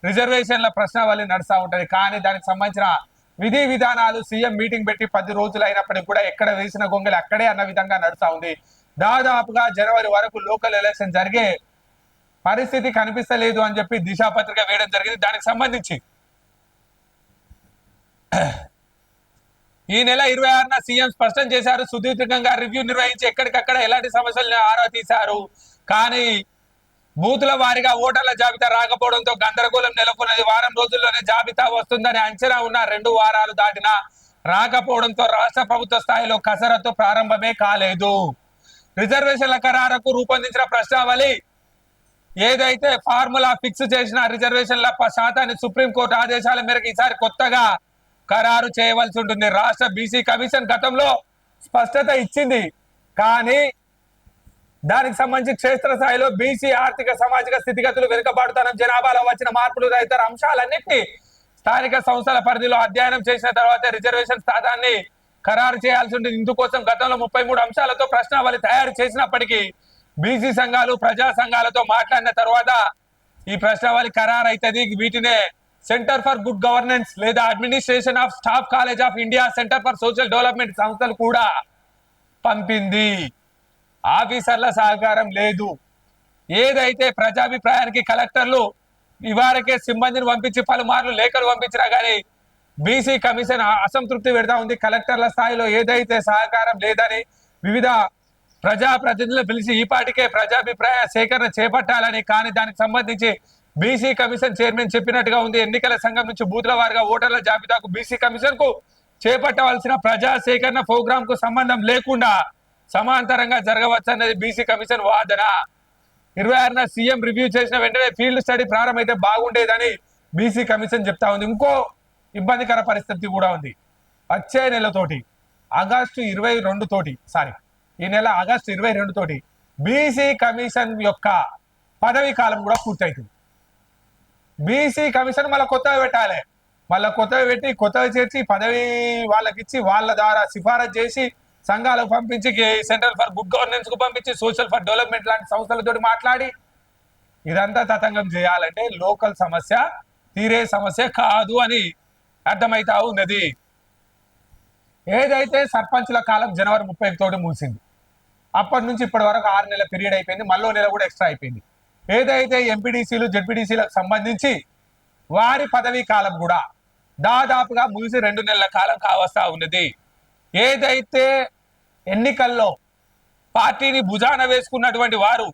రిజర్వేషన్ల ప్రశ్నావళి నడుస్తూ ఉంటది. కానీ దానికి సంబంధించిన విధి విధానాలు సీఎం మీటింగ్ పెట్టి 10 రోజులు అయినప్పటికీ కూడా ఎక్కడ వేసిన గొంగలి అక్కడే అన్న విధంగా నడుస్తూ ఉంది. దాదాపుగా జనవరి వరకు లోకల్ ఎలక్షన్ జరిగే పరిస్థితి కనిపిస్తలేదు అని చెప్పి దిశాపత్రిక వేయడం జరిగింది. దానికి సంబంధించి ఈ నెల 26న సీఎం స్పష్టం చేశారు. సుదీర్ఘంగా రివ్యూ నిర్వహించి ఎక్కడికక్కడ ఎలాంటి సమస్యలను ఆరా తీశారు. కానీ బూతుల వారీగా ఓటర్ల జాబితా రాకపోవడంతో గందరగోళం నెలకొన్నది. వారం రోజుల్లోనే జాబితా వస్తుందని అంచనా ఉన్న 2 వారాలు దాటినా రాకపోవడంతో రాష్ట్ర ప్రభుత్వ స్థాయిలో కసరత్తు ప్రారంభమే కాలేదు. రిజర్వేషన్ల ఖరారుకు రూపొందించిన ప్రశ్నావళి ఏదైతే ఫార్ములా ఫిక్స్ చేసిన రిజర్వేషన్ల శాతాన్ని సుప్రీంకోర్టు ఆదేశాల మేరకు ఈసారి కొత్తగా ఖరారు చేయవలసి ఉంటుంది. రాష్ట్ర బీసీ కమిషన్ గతంలో స్పష్టత ఇచ్చింది. కానీ దానికి సంబంధించి క్షేత్రస్థాయిలో బీసీ ఆర్థిక సామాజిక స్థితిగతులు, వెనుకబాటుతనం, జనాభాలో వచ్చిన మార్పులు తదితర అంశాలన్నింటినీ స్థానిక సంస్థల పరిధిలో అధ్యయనం చేసిన తర్వాత రిజర్వేషన్ స్థానాన్ని ఖరారు చేయాల్సి ఉంటుంది. ఇందుకోసం గతంలో 33 అంశాలతో ప్రశ్నావళి తయారు చేసినప్పటికీ బీసీ సంఘాలు, ప్రజా సంఘాలతో మాట్లాడిన తర్వాత ఈ ప్రశ్నావళి ఖరారు అవుతుంది. వీటినే సెంటర్ ఫర్ గుడ్ గవర్నెన్స్ లేదా administration of staff college of India, centre for social development సంస్థలు కూడా పంపింది. ఆఫీసర్ల సహకారం లేదు. ఏదైతే ప్రజాభిప్రాయానికి కలెక్టర్లు ఇవారకే సిబ్బందిని పంపించి పలుమార్లు లేఖలు పంపించినా కానీ బీసీ కమిషన్ అసంతృప్తి పెడతా ఉంది. కలెక్టర్ల స్థాయిలో ఏదైతే సహకారం లేదని వివిధ ప్రజాప్రతినిధులు పిలిచి ఈపాటికే ప్రజాభిప్రాయ సేకరణ చేపట్టాలని, కానీ దానికి సంబంధించి బీసీ కమిషన్ చైర్మన్ చెప్పినట్టుగా ఉంది. ఎన్నికల సంఘం నుంచి బూతుల వారిగా ఓటర్ల జాబితాకు బీసీ కమిషన్ కు చేపట్టవలసిన ప్రజా సేకరణ ప్రోగ్రాం కు సంబంధం లేకుండా సమాంతరంగా జరగవచ్చన్నది బీసీ కమిషన్ వాదన. 26న సీఎం రివ్యూ చేసిన వెంటనే ఫీల్డ్ స్టడీ ప్రారంభమైతే బాగుండేదని బీసీ కమిషన్ చెప్తా ఉంది. ఇంకో ఇబ్బందికర పరిస్థితి కూడా ఉంది. వచ్చే నెలతోటి ఆగస్టు 22 తోటి ఈ నెల ఆగస్టు 22 తోటి బీసీ కమిషన్ యొక్క పదవీ కాలం కూడా పూర్తవుతుంది. బీసీ కమిషన్ మళ్ళీ కొత్తగా పెట్టాలి. మళ్ళీ కొత్తగా పెట్టి కొత్తగా చేర్చి పదవి వాళ్ళకిచ్చి వాళ్ళ ద్వారా సిఫారసు చేసి సంఘాలకు పంపించి సెంటర్ ఫర్ గుడ్ గవర్నెన్స్ కు పంపించి సోషల్ ఫర్ డెవలప్మెంట్ లాంటి సంస్థలతో మాట్లాడి ఇదంతా తతంగం చేయాలంటే లోకల్ సమస్య తీరే సమస్య కాదు అని అర్థమైతా ఉన్నది. ఏదైతే సర్పంచ్ల కాలం జనవరి 31 తోటి ముగిసింది. అప్పటి నుంచి ఇప్పటి వరకు 6 నెలల పీరియడ్ అయిపోయింది. మళ్ళీ నెల కూడా ఎక్స్ట్రా అయిపోయింది. ఏదైతే ఎంపీడీసీలు, జెడ్పీడీసీలకు సంబంధించి వారి పదవీ కాలం కూడా దాదాపుగా ముగిసి 2 నెలల కాలం కావస్తా ఉన్నది. ఏదైతే ఎన్నికల్లో పార్టీని భుజాన వేసుకున్నటువంటి వారు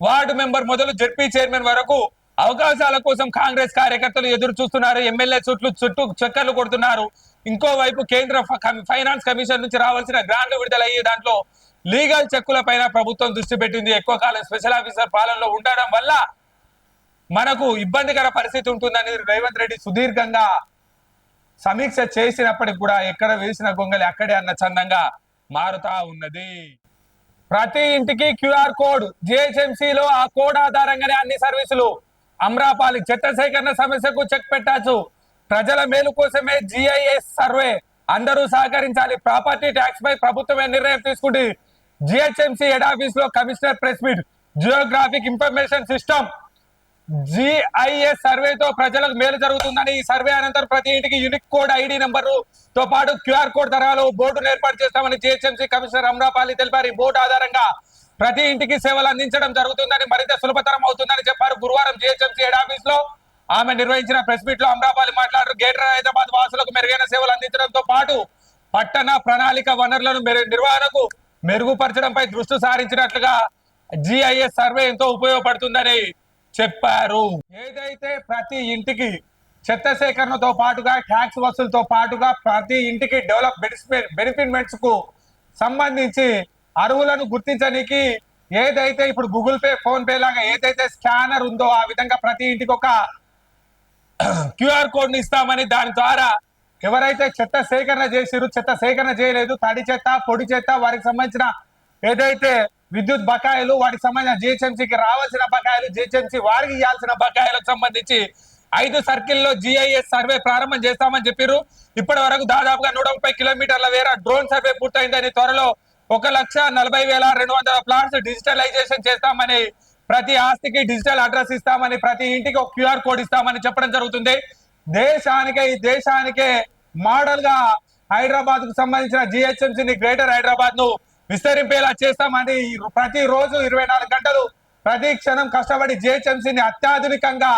వార్డు మెంబర్ మొదలు జెడ్పీ చైర్మన్ వరకు అవకాశాల కోసం కాంగ్రెస్ కార్యకర్తలు ఎదురు చూస్తున్నారు. ఎమ్మెల్యే చుట్టూ చక్కర్లు కొడుతున్నారు. ఇంకోవైపు కేంద్ర ఫైనాన్స్ కమిషన్ నుంచి రావాల్సిన గ్రాంట్లు విడుదలయ్యే దాంట్లో లీగల్ చెక్కుల పైన ప్రభుత్వం దృష్టి పెట్టింది. ఎక్కువ కాలం స్పెషల్ ఆఫీసర్ పాలనలో ఉండడం వల్ల మనకు ఇబ్బందికర పరిస్థితి ఉంటుందని రేవంత్ రెడ్డి సుదీర్ఘంగా సమీక్ష చేసినప్పటికి కూడా ఎక్కడ వేసిన గొంగలి అక్కడే అన్న చందంగా మారుతా ఉన్నది. ప్రతి ఇంటికి క్యూఆర్ కోడ్, జిహెచ్ఎంసీలో ఆ కోడ్ ఆధారంగానే అన్ని సర్వీసులు. అమ్రాపాలి చెత్త సేకరణ సమస్యకు చెక్ పెట్టచ్చు. ప్రజల మేలు కోసమే జిఐఎస్ సర్వే, అందరూ సహకరించాలి. ప్రాపర్టీ ట్యాక్స్ పై ప్రభుత్వమే నిర్ణయం తీసుకుంది. జిహెచ్ఎంసీ హెడ్ ఆఫీస్ లో commissioner press meet. Geographic information system GIS సర్వేతో ప్రజలకు మేలు జరుగుతుందని, ఈ సర్వే అనంతరం ప్రతి ఇంటికి యూనిక్ కోడ్ ఐడి నెంబరు తో పాటు క్యూఆర్ కోడ్ తరహాలో బోర్డును ఏర్పాటు చేస్తామని జిహెచ్ఎంసీ కమిషనర్ అమ్రాపాలి తెలిపారు. ఈ బోర్డు ఆధారంగా ప్రతి ఇంటికి సేవలు అందించడం జరుగుతుందని, మరింత సులభతరం అవుతుందని చెప్పారు. గురువారం జిహెచ్ఎంసీ హెడ్ ఆఫీస్ లో ఆమె నిర్వహించిన ప్రెస్ మీట్ లో అమ్రాపాలి మాట్లాడారు. గ్రేటర్ హైదరాబాద్ వాసులకు మెరుగైన సేవలు అందించడంతో పాటు పట్టణ ప్రణాళిక వనరులను నిర్వహణకు మెరుగుపరచడంపై దృష్టి సారించినట్లుగా జిఐఎస్ సర్వే ఎంతో ఉపయోగపడుతుందని చెప్పారు. ఏదైతే ప్రతి ఇంటికి చెత్త సేకరణతో పాటుగా ట్యాక్స్ వసూలుతో పాటుగా ప్రతి ఇంటికి డెవలప్ బెనిఫిట్మెంట్స్ కు సంబంధించి అర్హులను గుర్తించడానికి ఏదైతే ఇప్పుడు గూగుల్ పే, ఫోన్ పే లాగా ఏదైతే స్కానర్ ఉందో ఆ విధంగా ప్రతి ఇంటికి ఒక క్యూఆర్ కోడ్ ని ఇస్తామని, దాని ద్వారా ఎవరైతే చెత్త సేకరణ చేసిరు, చెత్త సేకరణ చేయలేదు, తడి చెత్త, పొడి చెత్త, వారికి సంబంధించిన ఏదైతే విద్యుత్ బకాయిలు, వాటికి సంబంధించిన జిహెచ్ఎంసీకి రావాల్సిన బకాయిలు, జిహెచ్ఎంసీ వారికి ఇవ్వాల్సిన బకాయిలకు సంబంధించి 5 సర్కిల్లో GIS సర్వే ప్రారంభం చేస్తామని చెప్పారు. ఇప్పటి వరకు దాదాపుగా 130 కిలోమీటర్ల వేర డ్రోన్ సర్వే పూర్తయిందని, త్వరలో 1,40,200 ప్లాట్స్ డిజిటలైజేషన్ చేస్తామని, ప్రతి ఆస్తికి డిజిటల్ అడ్రస్ ఇస్తామని, ప్రతి ఇంటికి ఒక క్యూఆర్ కోడ్ ఇస్తామని చెప్పడం జరుగుతుంది. ఈ దేశానికే మోడల్ గా హైదరాబాద్ కు సంబంధించిన జిహెచ్ఎంసీని, గ్రేటర్ హైదరాబాద్ ను విస్తరింపేలా చేస్తామని, ప్రతిరోజు 24 గంటలు ప్రతి క్షణం కష్టపడి జిహెచ్ఎంసీని అత్యాధునికంగా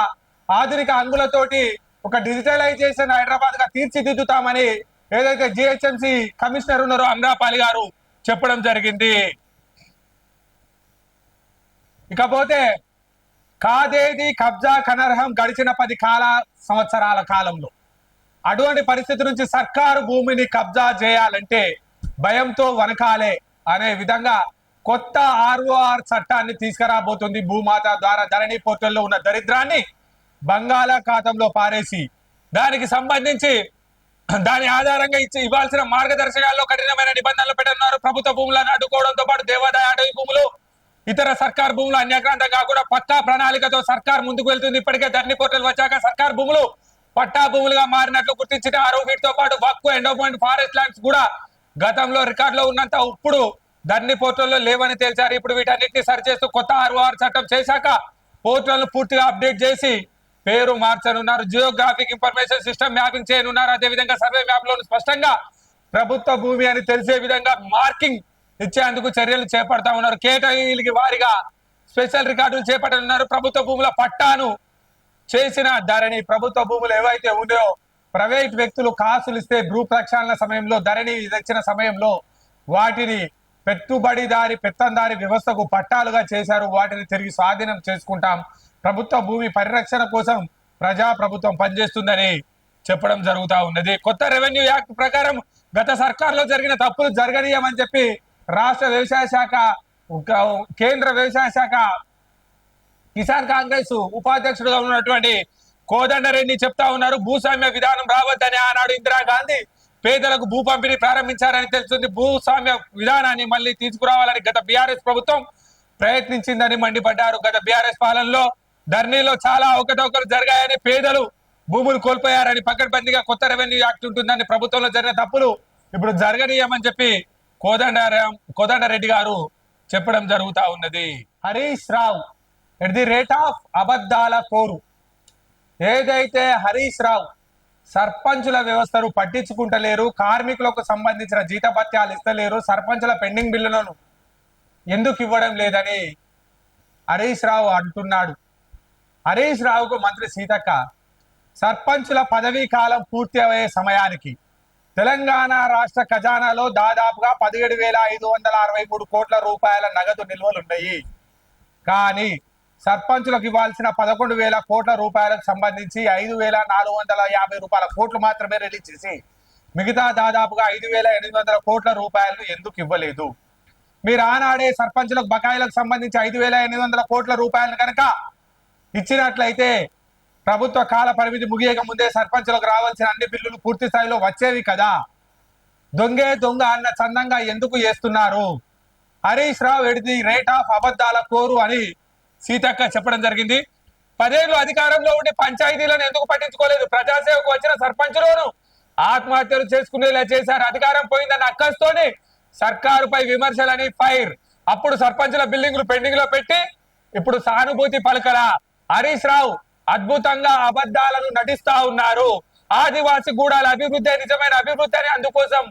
ఆధునిక అంగులతోటి ఒక డిజిటలైజేషన్ హైదరాబాద్ గా తీర్చిదిద్దుతామని ఏదైతే జిహెచ్ఎంసీ కమిషనర్ ఉన్నారో అమ్రాపాలి గారు చెప్పడం జరిగింది. ఇకపోతే కాదేది కబ్జా కనర్హం గడిచిన 10 సంవత్సరాల కాలంలో అటువంటి పరిస్థితి నుంచి సర్కారు భూమిని కబ్జా చేయాలంటే భయంతో వనకాలే అనే విధంగా కొత్త ROR చట్టాన్ని తీసుకురాబోతుంది భూమాత ద్వారా. ధరణి పోర్టల్లో ఉన్న దరిద్రాన్ని బంగాళాఖాతంలో పారేసి దానికి సంబంధించి దాని ఆధారంగా ఇవ్వాల్సిన మార్గదర్శకాల్లో కఠినమైన నిబంధనలు పెట్టనున్నారు. ప్రభుత్వ భూములను అడ్డుకోవడంతో పాటు దేవాదాయ అటవీ భూములు, ఇతర సర్కార్ భూములు అన్యాక్రాంతం కాకుండా పక్కా ప్రణాళికతో సర్కార్ ముందుకు వెళ్తుంది. ఇప్పటికే ధరణి పోర్టల్ వచ్చాక సర్కార్ భూములు పట్టా భూములుగా మారినట్లు గుర్తించిన వీటితో పాటు వక్కు, ఎండోమెంట్, ఫారెస్ట్ ల్యాండ్స్ కూడా గతంలో రికార్డులో ఉన్నంత ఇప్పుడు ధరణి పోర్టల్లో లేవని తేల్చారు. ఇప్పుడు వీటన్నిటిని సరిచేస్తూ కొత్త ROR చట్టం చేశాక పోర్టల్ పూర్తిగా అప్డేట్ చేసి పేరు మార్చనున్నారు. జియోగ్రాఫిక్ ఇన్ఫర్మేషన్ సిస్టమ్ మ్యాపింగ్ చేయనున్నారు. అదేవిధంగా సర్వే మ్యాప్ లో స్పష్టంగా ప్రభుత్వ భూమి అని తెలిసే విధంగా మార్కింగ్ ఇచ్చేందుకు చర్యలు చేపడతా ఉన్నారు. కేటగిరీలకి వారిగా స్పెషల్ రికార్డులు చేపట్టనున్నారు. ప్రభుత్వ భూముల పట్టాను చేసిన ధరణి ప్రభుత్వ భూములు ఏవైతే ఉన్నాయో ప్రైవేట్ వ్యక్తులు కాసులు ఇస్తే భూ ప్రక్షాళన సమయంలో ధరణి తెచ్చిన సమయంలో వాటిని పెత్తందారి వ్యవస్థకు పట్టాలుగా చేశారు. వాటిని తిరిగి స్వాధీనం చేసుకుంటాం. ప్రభుత్వ భూమి పరిరక్షణ కోసం ప్రభుత్వం పనిచేస్తుందని చెప్పడం జరుగుతా ఉన్నది. కొత్త రెవెన్యూ యాక్ట్ ప్రకారం గత సర్కార్లో జరిగిన తప్పులు జరగనీయమని చెప్పి రాష్ట్ర వ్యవసాయ శాఖ, కేంద్ర వ్యవసాయ శాఖ కిసాన్ కాంగ్రెస్ ఉపాధ్యక్షుడుగా ఉన్నటువంటి కోదండరెడ్డి చెప్తా ఉన్నారు. భూస్వామ్య విధానం రావద్దని ఆనాడు ఇందిరాగాంధీ పేదలకు భూ పంపిణీ ప్రారంభించారని తెలుస్తుంది. భూస్వామ్య విధానాన్ని మళ్ళీ తీసుకురావాలని గత బీఆర్ఎస్ ప్రభుత్వం ప్రయత్నించిందని మండిపడ్డారు. గత బీఆర్ఎస్ పాలనలో ధరణిలో చాలా అవకతవకలు జరిగాయని, పేదలు భూములు కోల్పోయారని, పకడ్బందీగా కొత్త రెవెన్యూ యాక్ట్ ఉంటుందని, ప్రభుత్వంలో జరిగిన తప్పులు ఇప్పుడు జరగనీయమని చెప్పి కోదండరెడ్డి గారు చెప్పడం జరుగుతా ఉన్నది. Harish Rao at the rate of అబద్ధాల కోరు. ఏదైతే హరీష్ రావు సర్పంచుల వ్యవస్థను పట్టించుకుంటలేరు, కార్మికులకు సంబంధించిన జీతభత్యాలు ఇస్తలేరు, సర్పంచుల పెండింగ్ బిల్లులను ఎందుకు ఇవ్వడం లేదని హరీష్ రావు అంటున్నాడు. హరీష్ రావుకు మంత్రి సీతక్క సర్పంచుల పదవీ కాలం పూర్తి అయ్యే సమయానికి తెలంగాణ రాష్ట్ర ఖజానాలో దాదాపుగా 17,563 కోట్ల రూపాయల నగదు నిల్వలున్నాయి. కానీ సర్పంచులకు ఇవ్వాల్సిన 11,000 కోట్ల రూపాయలకు సంబంధించి 5,450 కోట్లు మాత్రమే రిలీజ్ చేసి మిగతా దాదాపుగా 5,800 కోట్ల రూపాయలను ఎందుకు ఇవ్వలేదు? మీరు ఆనాడే సర్పంచులకు బకాయిలకు సంబంధించి 5,800 కోట్ల రూపాయలను కనుక ఇచ్చినట్లయితే ప్రభుత్వ కాల పరిమితి ముగియక ముందే సర్పంచులకు రావాల్సిన అన్ని బిల్లులు పూర్తి స్థాయిలో వచ్చేవి కదా. దొంగ అన్న చందంగా ఎందుకు చేస్తున్నారు? Harish Rao at the rate of అబద్ధాల కోరు అని సీతక్క చెప్పడం జరిగింది. 10 ఏళ్ళు అధికారంలో ఉండి పంచాయతీలను ఎందుకు పట్టించుకోలేదు? ప్రజాసేవకు వచ్చిన సర్పంచులను ఆత్మహత్యలు చేసుకునేలా చేశారు. అధికారం పోయిందన్న అక్కస్తోనే సర్కారుపై విమర్శలని ఫైర్. అప్పుడు సర్పంచుల బిల్డింగ్లు పెండింగ్ లో పెట్టి ఇప్పుడు సానుభూతి పలకలా. హరీష్ రావు అద్భుతంగా అబద్ధాలను నటిస్తా ఉన్నారు. ఆదివాసి గూడాల అభివృద్ధి నిజమైన అభివృద్ధి అని, అందుకోసం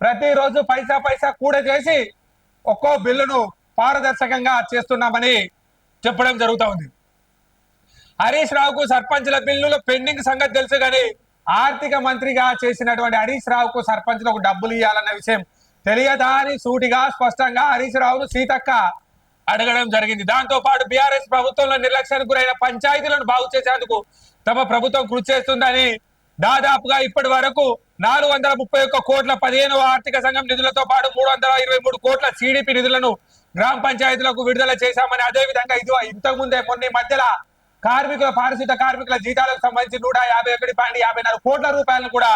ప్రతిరోజు పైసా కూడా చేసి ఒక్కో బిల్లును పారదర్శకంగా చేస్తున్నామని చెప్పడం జరుగుతూ ఉంది. హరీష్ రావుకు సర్పంచుల బిల్లులు పెండింగ్ సంగతి తెలుసు, కానీ ఆర్థిక మంత్రిగా చేసినటువంటి హరీష్ రావుకు సర్పంచులకు డబ్బులు ఇవ్వాలన్న విషయం తెలియదా అని సూటిగా స్పష్టంగా హరీష్ రావును సీతక్క అడగడం జరిగింది. దాంతో పాటు బీఆర్ఎస్ ప్రభుత్వంలో నిర్లక్ష్యానికి గురైన పంచాయతీలను బాగు చేసేందుకు తమ ప్రభుత్వం కృషి చేస్తుందని దాదాపుగా ఇప్పటి వరకు 431 కోట్ల 15వ ఆర్థిక సంఘం నిధులతో పాటు 323 కోట్ల సిడిపి నిధులను గ్రామ పంచాయతీలకు విడుదల చేశామని, అదే విధంగా ఇంతకు ముందే మొన్న మధ్యలో పారిశుద్ధ కార్మికుల జీతాలకు సంబంధించి 151.54 కోట్ల రూపాయలను కూడా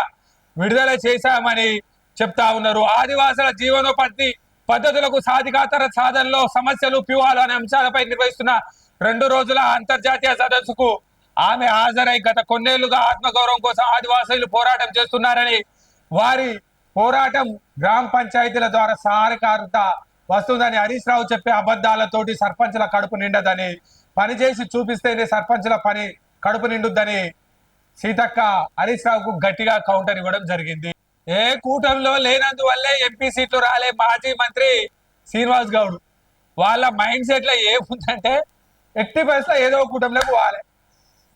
విడుదల చేశామని చెప్తా ఉన్నారు. ఆదివాసుల జీవనోపాధి పద్ధతులకు సాధికారత సాధనలో సమస్యలు వ్యూహాలు అనే అంశాలపై నిర్వహిస్తున్న 2 రోజుల అంతర్జాతీయ సదస్సుకు ఆమె హాజరై గత కొన్నేళ్లుగా ఆత్మగౌరవం కోసం ఆదివాసులు పోరాటం చేస్తున్నారని, వారి పోరాటం గ్రామ పంచాయతీల ద్వారా సాధికారత వస్తుందని, హరీష్ రావు చెప్పే అబద్ధాలతోటి సర్పంచుల కడుపు నిండదని, పనిచేసి చూపిస్తేనే సర్పంచుల పని కడుపు నిండుద్దని సీతక్క హరీష్ రావుకు గట్టిగా కౌంటర్ ఇవ్వడం జరిగింది. ఏ కూటమిలో లేనందువల్లే ఎంపీ సీట్లు రాలే మాజీ మంత్రి శ్రీనివాస్ గౌడ్. వాళ్ళ మైండ్ సెట్ లో ఏముందంటే ఎట్టి పరిస్థితిలో ఏదో కూటమిలో పోవాలి,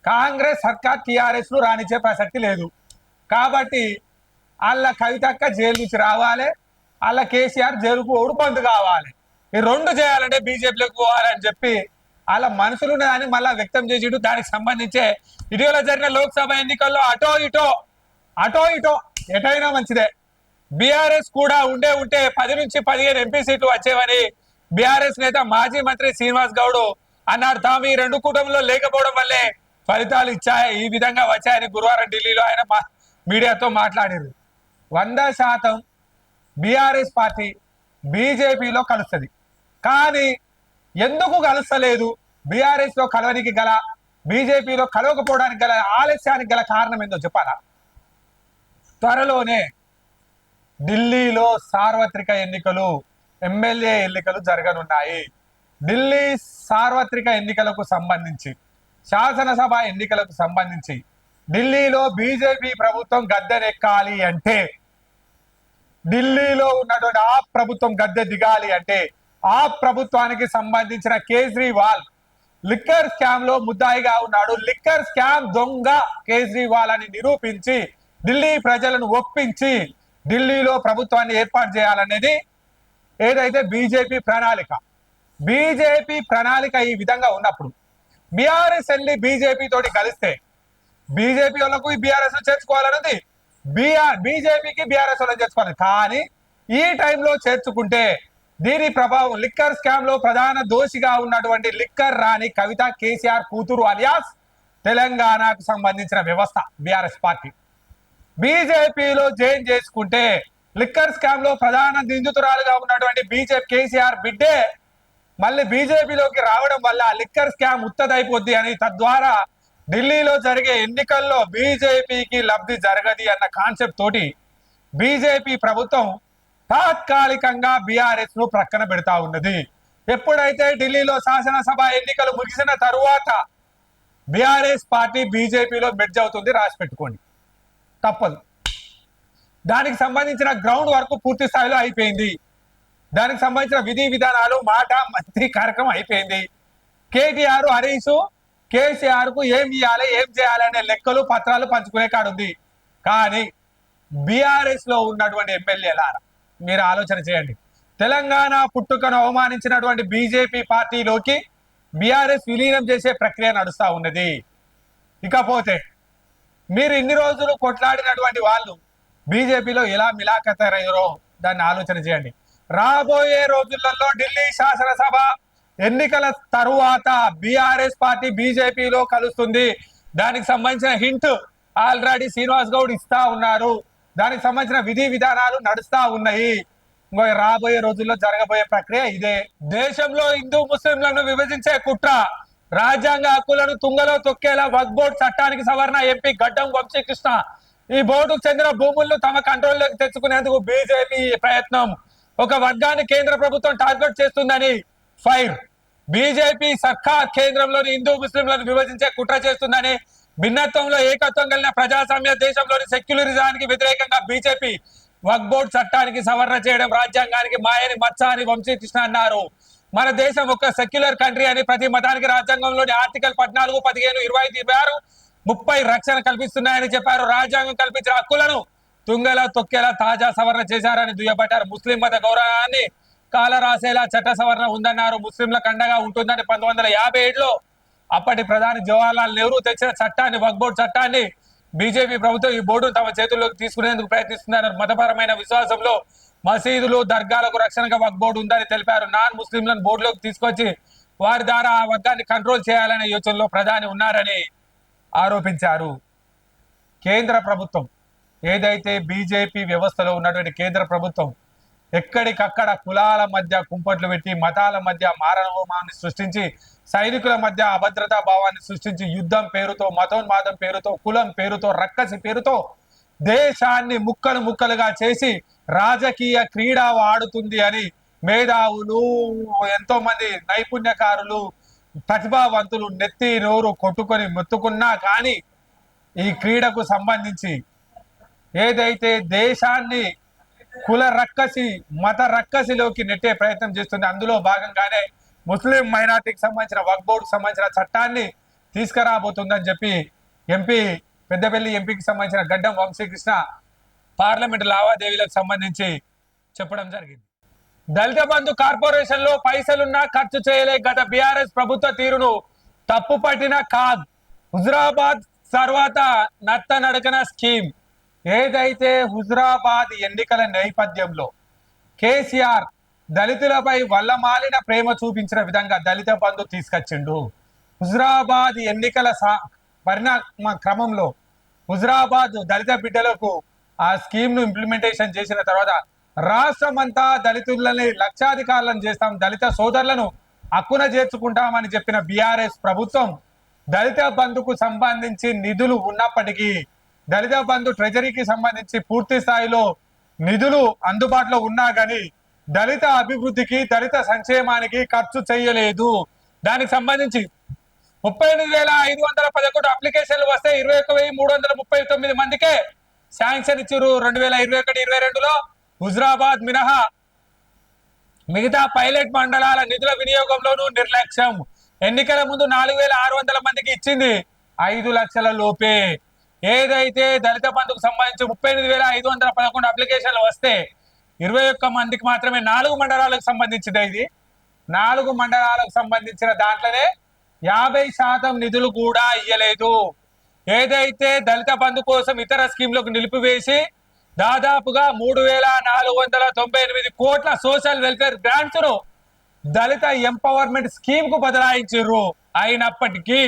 కాంగ్రెస్ సర్కార్ టిఆర్ఎస్ ను రానిచ్చే ప్రసక్తి లేదు. కాబట్టి వాళ్ళ కవితక్క జైలు నుంచి రావాలి, వాళ్ళ కేసీఆర్ జైలుకు ఓడు బంద్ కావాలి. ఈ 2 చేయాలంటే బీజేపీలోకి పోవాలని చెప్పి వాళ్ళ మనసులు ఉన్నదాన్ని మళ్ళా వ్యక్తం చేసిడు. దానికి సంబంధించే ఇటీవల జరిగిన లోక్సభ ఎన్నికల్లో అటో ఇటో ఎటైనా మంచిదే, బీఆర్ఎస్ కూడా ఉంటే 10 నుంచి 15 ఎంపీ సీట్లు వచ్చేవని బీఆర్ఎస్ నేత మాజీ మంత్రి శ్రీనివాస్ గౌడ్ అన్నారు. తాము ఈ 2 కూటమిలో లేకపోవడం వల్లే ఫలితాలు ఈ విధంగా వచ్చాయని గురువారం ఢిల్లీలో ఆయన మీడియాతో మాట్లాడారు. 100% బీఆర్ఎస్ పార్టీ బీజేపీలో కలుస్తుంది, కానీ ఎందుకు కలుస్తలేదు, బీఆర్ఎస్ లో కలవనికి గల, బీజేపీలో కలవకపోవడానికి గల ఆలస్యానికి గల కారణం ఏందో చెప్పాలా? త్వరలోనే ఢిల్లీలో సార్వత్రిక ఎన్నికలు, ఎమ్మెల్యే ఎన్నికలు జరగనున్నాయి. ఢిల్లీ సార్వత్రిక ఎన్నికలకు సంబంధించి, శాసనసభ ఎన్నికలకు సంబంధించి ఢిల్లీలో బీజేపీ ప్రభుత్వం గద్దెనెక్కాలి అంటే, ఢిల్లీలో ఉన్నటువంటి ఆ ప్రభుత్వం గద్దె దిగాలి అంటే, ఆ ప్రభుత్వానికి సంబంధించిన కేజ్రీవాల్ లిక్కర్ స్కామ్ లో ముద్దాయిగా ఉన్నాడు. లిక్కర్ స్కామ్ దొంగ కేజ్రీవాల్ అని నిరూపించి ఢిల్లీ ప్రజలను ఒప్పించి ఢిల్లీలో ప్రభుత్వాన్ని ఏర్పాటు చేయాలనేది ఏదైతే బీజేపీ ప్రణాళిక ఈ విధంగా ఉన్నప్పుడు బీఆర్ఎస్ వెళ్ళి బీజేపీ తోటి కలిస్తే బీజేపీ వాళ్ళకు బీఆర్ఎస్ చేర్చుకోవాలన్నది, బీజేపీకి బీఆర్ఎస్ వాళ్ళని చేర్చుకోవాలి. కానీ ఈ టైంలో చేర్చుకుంటే దీని ప్రభావం లిక్కర్ స్కామ్ లో ప్రధాన దోషిగా ఉన్నటువంటి లిక్కర్ రాణి కవిత కేసీఆర్ కూతురు అలియాస్ తెలంగాణకు సంబంధించిన వ్యవస్థ బీఆర్ఎస్ పార్టీ బీజేపీలో జాయిన్ చేసుకుంటే లిక్కర్ స్కామ్ లో ప్రధాన నిందితురాలుగా ఉన్నటువంటి బీజేపీ కేసీఆర్ బిడ్డే మళ్ళీ బీజేపీలోకి రావడం వల్ల లిక్కర్ స్కామ్ ఉత్తదైపోద్ది అని, తద్వారా ఢిల్లీలో జరిగే ఎన్నికల్లో బీజేపీకి లబ్ధి జరగది అన్న కాన్సెప్ట్ తోటి బీజేపీ ప్రభుత్వం తాత్కాలికంగా బీఆర్ఎస్ ను ప్రక్కన పెడతా ఉన్నది. ఎప్పుడైతే ఢిల్లీలో శాసనసభ ఎన్నికలు ముగిసిన తరువాత బీఆర్ఎస్ పార్టీ బీజేపీలో మెర్జ్ అవుతుంది, రాసి పెట్టుకోండి, తప్పదు. దానికి సంబంధించిన గ్రౌండ్ వర్క్ పూర్తి స్థాయిలో అయిపోయింది. దానికి సంబంధించిన విధి విధానాలు, మాట మంత్రి కార్యక్రమం అయిపోయింది. కేటీఆర్ హరీష్ కేసీఆర్ కు ఏం ఇవ్వాలి ఏం చేయాలి అనే లెక్కలు పత్రాలు పంచుకునే కాడుంది. కానీ బీఆర్ఎస్ లో ఉన్నటువంటి ఎమ్మెల్యేలారా మీరు ఆలోచన చేయండి. తెలంగాణ పుట్టుకను అవమానించినటువంటి బీజేపీ పార్టీలోకి బీఆర్ఎస్ విలీనం చేసే ప్రక్రియ నడుస్తా ఉన్నది. ఇకపోతే మీరు ఇన్ని రోజులు కొట్లాడినటువంటి వాళ్ళు బీజేపీలో ఎలా మిలాఖతయ్యారో దాన్ని ఆలోచన చేయండి. రాబోయే రోజులలో ఢిల్లీ శాసనసభ ఎన్నికల తరువాత బీఆర్ఎస్ పార్టీ బీజేపీలో కలుస్తుంది. దానికి సంబంధించిన హింట్ ఆల్రెడీ శ్రీనివాస్ గౌడ్ ఇస్తా ఉన్నారు. దానికి సంబంధించిన విధి విధానాలు నడుస్తా ఉన్నాయి. రాబోయే రోజుల్లో జరగబోయే ప్రక్రియ ఇదే. దేశంలో హిందూ ముస్లింలను విభజించే కుట్ర, రాజ్యాంగ హక్కులను తుంగలో తొక్కేలా వక్ఫ్ బోర్డు చట్టానికి సవరణ ఎంపీ గడ్డం వంశీకృష్ణ. ఈ బోర్డుకు చెందిన భూములను తమ కంట్రోల్లోకి తెచ్చుకునేందుకు బీజేపీ ప్రయత్నం. ఒక వర్గాన్ని కేంద్ర ప్రభుత్వం టార్గెట్ చేస్తుందని ఫైర్. బీజేపీ సర్కార్ కేంద్రంలోని హిందూ ముస్లింలను విభజించే కుట్ర చేస్తుందని, భిన్నత్వంలో ఏకత్వం కలిగిన ప్రజాస్వామ్య దేశంలోని సెక్యులరిజానికి వ్యతిరేకంగా బీజేపీ వక్ఫ్ బోర్డు చట్టానికి సవరణ చేయడం రాజ్యాంగానికి మాయని మచ్చ అని వంశీకృష్ణ అన్నారు. మన దేశం ఒక సెక్యులర్ కంట్రీ అని, ప్రతి మతానికి రాజ్యాంగంలోని ఆర్టికల్ 14, 15, 25, 26, 30 రక్షణ కల్పిస్తున్నాయని చెప్పారు. రాజ్యాంగం కల్పించిన హక్కులను తుంగలా తొక్కేలా తాజా సవరణ చేశారని దుయ్యబట్టారు. ముస్లిం మత గౌరవాన్ని కాల రాసేలా చట్ట సవరణ ఉందన్నారు. ముస్లింలకు అండగా ఉంటుందని 1957లో అప్పటి ప్రధాని జవహర్లాల్ నెహ్రూ తెచ్చిన చట్టాన్ని, వక్ఫ్ బోర్డు చట్టాన్ని బీజేపీ ప్రభుత్వం ఈ బోర్డును తమ చేతుల్లోకి తీసుకునేందుకు ప్రయత్నిస్తున్నారు. మతపరమైన విశ్వాసంలో మసీదులు, దర్గాలకు రక్షణగా వక్ఫ్ బోర్డు ఉందని తెలిపారు. నాన్ ముస్లింలను బోర్డులోకి తీసుకొచ్చి వారి ద్వారా ఆ వర్గాన్ని కంట్రోల్ చేయాలనే యోచనలో ప్రధాని ఉన్నారని ఆరోపించారు. కేంద్ర ప్రభుత్వం ఏదైతే బీజేపీ వ్యవస్థలో ఉన్నటువంటి కేంద్ర ప్రభుత్వం ఎక్కడికక్కడ కులాల మధ్య కుంపట్లు పెట్టి, మతాల మధ్య మారణహోమాన్ని సృష్టించి, సైనికుల మధ్య అభద్రతా భావాన్ని సృష్టించి, యుద్ధం పేరుతో, మతోన్మాదం పేరుతో, కులం పేరుతో, రక్కసి పేరుతో దేశాన్ని ముక్కలు ముక్కలుగా చేసి రాజకీయ క్రీడ ఆడుతుంది అని మేధావులు, ఎంతో మంది నైపుణ్యకారులు, ప్రతిభావంతులు నెత్తి నోరు కొట్టుకొని మొత్తుకున్నా కానీ ఈ క్రీడకు సంబంధించి ఏదైతే దేశాన్ని కుల రక్కసి, మత రక్కసిలోకి నెట్టే ప్రయత్నం చేస్తుంది, అందులో భాగంగానే ముస్లిం మైనార్టీకి సంబంధించిన వక్ఫ్ బోర్డుకు సంబంధించిన చట్టాన్ని తీసుకురాబోతుందని చెప్పి ఎంపీ పెద్దపల్లి ఎంపీకి సంబంధించిన గడ్డం వంశీకృష్ణ పార్లమెంట్ లావాదేవీలకు సంబంధించి చెప్పడం జరిగింది. దళిత బంధు కార్పొరేషన్ లో పైసలున్నా ఖర్చు చేయలే గత బీఆర్ఎస్ ప్రభుత్వ తీరును తప్పుపట్టిన కాగ్. హుజురాబాద్ తర్వాత నత్త నడకన స్కీమ్. ఏదైతే హుజురాబాద్ ఎన్నికల నేపథ్యంలో కేసీఆర్ దళితులపై వల్లమాలిన ప్రేమ చూపించిన విధంగా దళిత బంధు తీసుకొచ్చిండు. హుజురాబాద్ ఎన్నికల పరిణామ క్రమంలో హుజురాబాద్ దళిత బిడ్డలకు ఆ స్కీమ్ ను ఇంప్లిమెంటేషన్ చేసిన తర్వాత రాష్ట్రమంతా దళితులని లక్షాధికారులను చేస్తాం, దళిత సోదరులను హక్కున చేర్చుకుంటామని చెప్పిన బీఆర్ఎస్ ప్రభుత్వం దళిత బంధుకు సంబంధించి నిధులు ఉన్నప్పటికీ, దళిత బంధు ట్రెజరీకి సంబంధించి పూర్తి స్థాయిలో నిధులు అందుబాటులో ఉన్నా కానీ దళిత అభివృద్ధికి, దళిత సంక్షేమానికి ఖర్చు చేయలేదు. దానికి సంబంధించి 38,511 అప్లికేషన్లు వస్తే 21,339 మందికే శాంక్షన్ ఇచ్చారు 2021-22లో. హుజురాబాద్ మినహా మిగతా పైలట్ మండలాల నిధుల వినియోగంలోనూ నిర్లక్ష్యం. ఎన్నికల ముందు 4,600 మందికి ఇచ్చింది 5 లక్షల లోపే. ఏదైతే దళిత బంధుకు సంబంధించి 38,511 అప్లికేషన్లు వస్తే 21 మందికి మాత్రమే 4 మండలాలకు సంబంధించింది. ఇది 4 మండలాలకు సంబంధించిన దాంట్లోనే 50% నిధులు కూడా ఇయ్యలేదు. ఏదైతే దళిత బంధు కోసం ఇతర స్కీమ్లకు నిలిపివేసి దాదాపుగా 3,498 కోట్ల సోషల్ వెల్ఫేర్ గ్రాంట్స్ ను దళిత ఎంపవర్మెంట్ స్కీమ్ కు బదలాయించారు. అయినప్పటికీ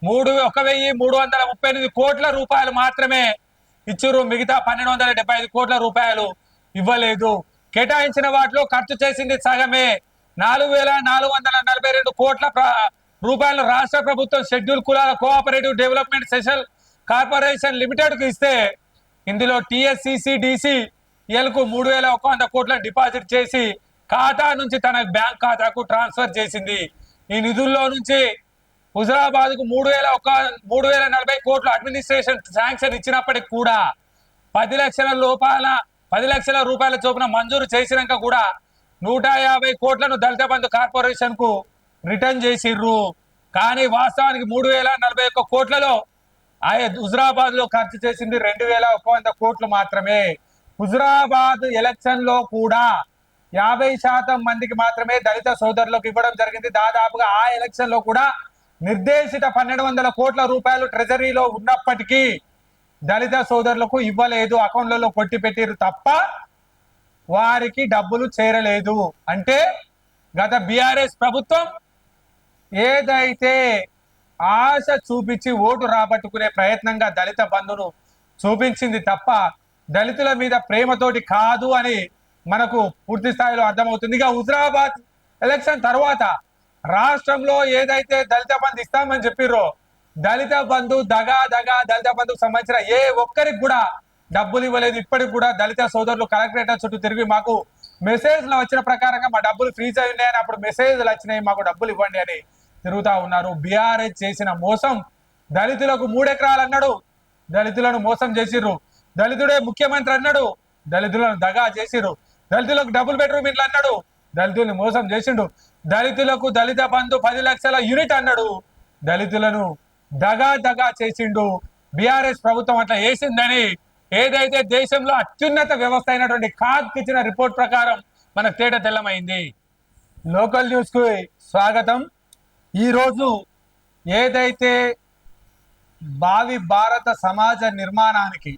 1,338 కోట్ల రూపాయలు మాత్రమే ఇచ్చారు. మిగతా 1,275 కోట్ల రూపాయలు ఇవ్వలేదు. కేటాయించిన వాటిలో ఖర్చు చేసింది సగమే. 4,442 కోట్ల రూపాయలు రాష్ట్ర ప్రభుత్వం షెడ్యూల్ కులాల cooperative development special corporation limited కు ఇస్తే ఇందులో TSCCDCL కు 3,100 కోట్ల డిపాజిట్ చేసి ఖాతా నుంచి తన బ్యాంక్ ఖాతాకు ట్రాన్స్ఫర్ చేసింది. ఈ నిధుల్లో నుంచి హుజురాబాద్ కు 3,040 కోట్ల అడ్మినిస్ట్రేషన్ శాంక్షన్ ఇచ్చినప్పటికి కూడా 10 లక్షల రూపాయల చొప్పున మంజూరు చేసినాక కూడా 150 కోట్లను దళిత బంధు కార్పొరేషన్ కు రిటర్న్ చేసిర్రు. కానీ వాస్తవానికి 3,041 కోట్లలో హుజురాబాద్ లో ఖర్చు చేసింది 2,100 కోట్లు మాత్రమే. హుజురాబాద్ ఎలక్షన్ లో కూడా 50% మందికి మాత్రమే దళిత సోదరులకు ఇవ్వడం జరిగింది. దాదాపుగా ఆ ఎలక్షన్ లో కూడా నిర్దేశిత 1,200 కోట్ల రూపాయలు ట్రెజరీలో ఉన్నప్పటికీ దళిత సోదరులకు ఇవ్వలేదు. అకౌంట్లలో కొట్టి పెట్టిరు తప్ప వారికి డబ్బులు చేరలేదు. అంటే గత బీఆర్ఎస్ ప్రభుత్వం ఏదైతే ఆశ చూపించి ఓటు రాబట్టుకునే ప్రయత్నంగా దళిత బంధును చూపించింది తప్ప దళితుల మీద ప్రేమతోటి కాదు అని మనకు పూర్తి స్థాయిలో అర్థమవుతుంది. ఇక హుజురాబాద్ ఎలక్షన్ తర్వాత రాష్ట్రంలో ఏదైతే దళిత బంధు ఇస్తామని చెప్పిర్రో దళిత బంధు దళిత బంధుకు సంబంధించిన ఏ ఒక్కరికి కూడా డబ్బులు ఇవ్వలేదు. ఇప్పటికి కూడా దళిత సోదరులు కలెక్టరేట్ చుట్టూ తిరిగి మాకు మెసేజ్లు వచ్చిన ప్రకారంగా మా డబ్బులు ఫ్రీజ్ అయి ఉన్నాయని, అప్పుడు మెసేజ్లు వచ్చినాయి మాకు డబ్బులు ఇవ్వండి అని తిరుగుతా ఉన్నారు. బీఆర్ఎస్ చేసిన మోసం, దళితులకు 3 ఎకరాలు అన్నాడు, దళితులను మోసం చేసిర్రు. దళితుడే ముఖ్యమంత్రి అన్నాడు, దళితులను దగా చేసిర్రు. దళితులకు డబుల్ బెడ్రూమ్ ఇండ్లు అన్నాడు, దళితుల్ని మోసం చేసిండు. దళితులకు దళిత బంధు 10 లక్షల యూనిట్ అన్నాడు, దళితులను దగా చేసిండు. బీఆర్ఎస్ ప్రభుత్వం అట్లా వేసిందని ఏదైతే దేశంలో అత్యున్నత వ్యవస్థ అయినటువంటి కాగ్ ఇచ్చిన రిపోర్ట్ ప్రకారం మనకు తేట తెల్లమైంది. లోకల్ న్యూస్ కు స్వాగతం. ఈరోజు ఏదైతే భావి భారత సమాజ నిర్మాణానికి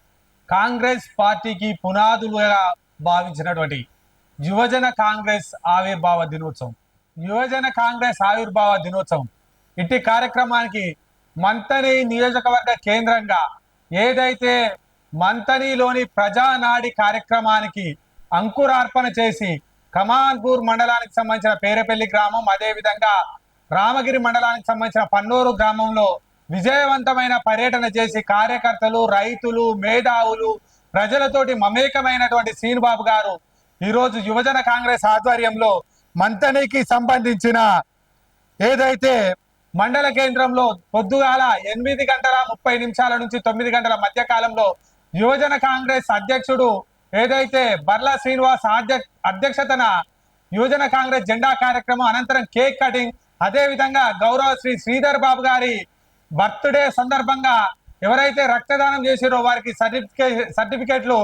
కాంగ్రెస్ పార్టీకి పునాదులుగా భావించినటువంటి యువజన కాంగ్రెస్ ఆవిర్భావ దినోత్సవం, ఇట్టి కార్యక్రమానికి మంతని నియోజకవర్గ కేంద్రంగా ఏదైతే మంతనిలోని ప్రజానాడి కార్యక్రమానికి అంకురార్పణ చేసి కమాన్పూర్ మండలానికి సంబంధించిన పేరపల్లి గ్రామం, అదేవిధంగా రామగిరి మండలానికి సంబంధించిన పన్నూరు గ్రామంలో విజయవంతమైన పర్యటన చేసి కార్యకర్తలు, రైతులు, మేధావులు, ప్రజలతోటి మమేకమైనటువంటి శ్రీనుబాబు గారు ఈరోజు యువజన కాంగ్రెస్ ఆధ్వర్యంలో మంతనికి సంబంధించిన ఏదైతే మండల కేంద్రంలో పొద్దుగాల 8:30 నుంచి 9 మధ్య కాలంలో యువజన కాంగ్రెస్ అధ్యక్షుడు ఏదైతే బర్లా శ్రీనివాస్ అధ్యక్షతన యువజన కాంగ్రెస్ జెండా కార్యక్రమం, అనంతరం కేక్ కటింగ్, అదే విధంగా గౌరవ శ్రీ శ్రీధర్ బాబు గారి బర్త్డే సందర్భంగా ఎవరైతే రక్తదానం చేసిరో వారికి సర్టిఫికేట్లు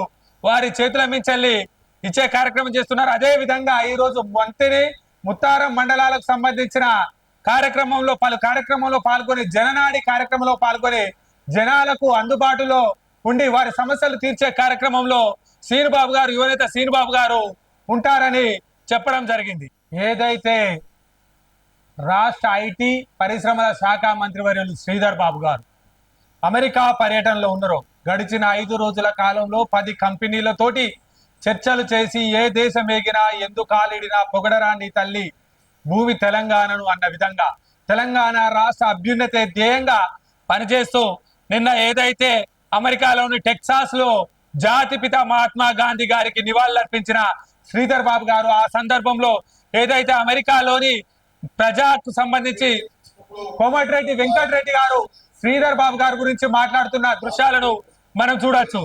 వారి చేతుల మించెల్లి ఇచ్చే కార్యక్రమం చేస్తున్నారు. అదే విధంగా ఈ రోజు మంత్రి ముత్తారం మండలాలకు సంబంధించిన పలు కార్యక్రమంలో పాల్గొని జననాడి కార్యక్రమంలో పాల్గొని జనాలకు అందుబాటులో ఉండి వారి సమస్యలు తీర్చే కార్యక్రమంలో శ్రీనుబాబు గారు, యువనేత శ్రీనుబాబు గారు ఉంటారని చెప్పడం జరిగింది. ఏదైతే రాష్ట్ర ఐటీ పరిశ్రమల శాఖ మంత్రివర్యులు శ్రీధర్ బాబు గారు అమెరికా పర్యటనలో ఉన్నారో గడిచిన 5 రోజుల కాలంలో 10 కంపెనీలతోటి చర్చలు చేసి ఏ దేశం ఎగినా ఎందుకు కాలిడినా పొగడరాని తల్లి భూమి తెలంగాణను అన్న విధంగా తెలంగాణ రాష్ట్ర అభ్యున్నతే ధ్యేయంగా పనిచేస్తూ నిన్న ఏదైతే అమెరికాలోని టెక్సాస్ లో జాతిపిత మహాత్మా గాంధీ గారికి నివాళులర్పించిన శ్రీధర్ బాబు గారు ఆ సందర్భంలో ఏదైతే అమెరికాలోని ప్రజాకు సంబంధించి కోమటిరెడ్డి వెంకటరెడ్డి గారు శ్రీధర్ బాబు గారి గురించి మాట్లాడుతున్న దృశ్యాలను మనం చూడొచ్చు.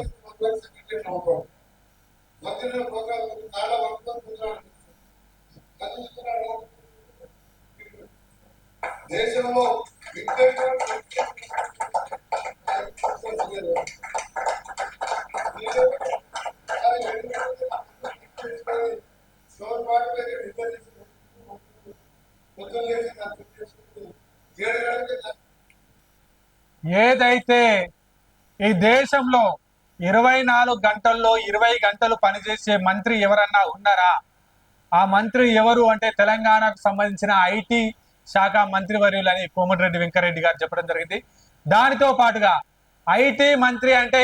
దేశంలో ఏదైతే ఈ దేశంలో 24 గంటల్లో 20 గంటలు పనిచేసే మంత్రి ఎవరన్నా ఉన్నారా? ఆ మంత్రి ఎవరు అంటే తెలంగాణకు సంబంధించిన ఐటీ శాఖ మంత్రివర్యులని కోమటిరెడ్డి వెంకరెడ్డి గారు చెప్పడం జరిగింది. దానితో పాటుగా ఐటీ మంత్రి అంటే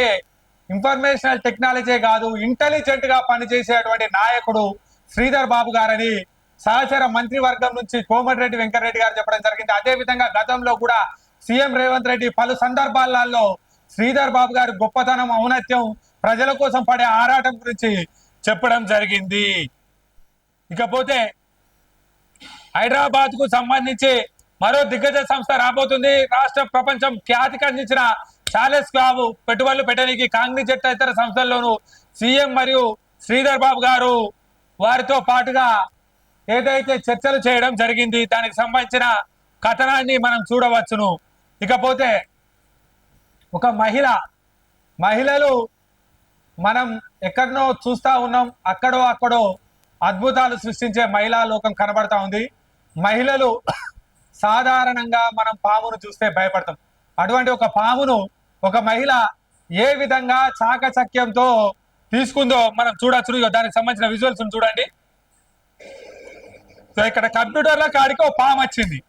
ఇన్ఫర్మేషనల్ టెక్నాలజీ కాదు, ఇంటెలిజెంట్ గా పనిచేసేటువంటి నాయకుడు శ్రీధర్ బాబు గారని సహచర మంత్రివర్గం నుంచి కోమటిరెడ్డి వెంకరెడ్డి గారు చెప్పడం జరిగింది. అదే విధంగా గతంలో కూడా సీఎం రేవంత్ రెడ్డి పలు సందర్భాలలో శ్రీధర్ బాబు గారి గొప్పతనం, ఔన్నత్యం, ప్రజల కోసం పడే ఆరాటం గురించి చెప్పడం జరిగింది. ఇకపోతే హైదరాబాద్ కు సంబంధించి మరో దిగ్గజ సంస్థ రాబోతుంది. రాష్ట్ర ప్రపంచం ఖ్యాతికి అందించిన చార్లెస్ శ్వాబ్ పెట్టుబడులు పెట్టడానికి కాంగ్రెస్ జట్టు ఇతర సంస్థల్లోనూ సీఎం మరియు శ్రీధర్ బాబు గారు వారితో పాటుగా ఏదైతే చర్చలు చేయడం జరిగింది దానికి సంబంధించిన కథనాన్ని మనం చూడవచ్చును. ఇకపోతే ఒక మహిళలు మనం ఎక్కడనో చూస్తా ఉన్నాం, అక్కడో అద్భుతాలు సృష్టించే మహిళా లోకం కనబడతా ఉంది. మహిళలు సాధారణంగా మనం పామును చూస్తే భయపడతాం. అటువంటి ఒక పామును ఒక మహిళ ఏ విధంగా చాకచక్యంతో తీసుకుందో మనం చూడొచ్చు. దానికి సంబంధించిన విజువల్స్ చూడండి. సో ఇక్కడ కంప్యూటర్లో కాడికి ఒక పాము వచ్చింది.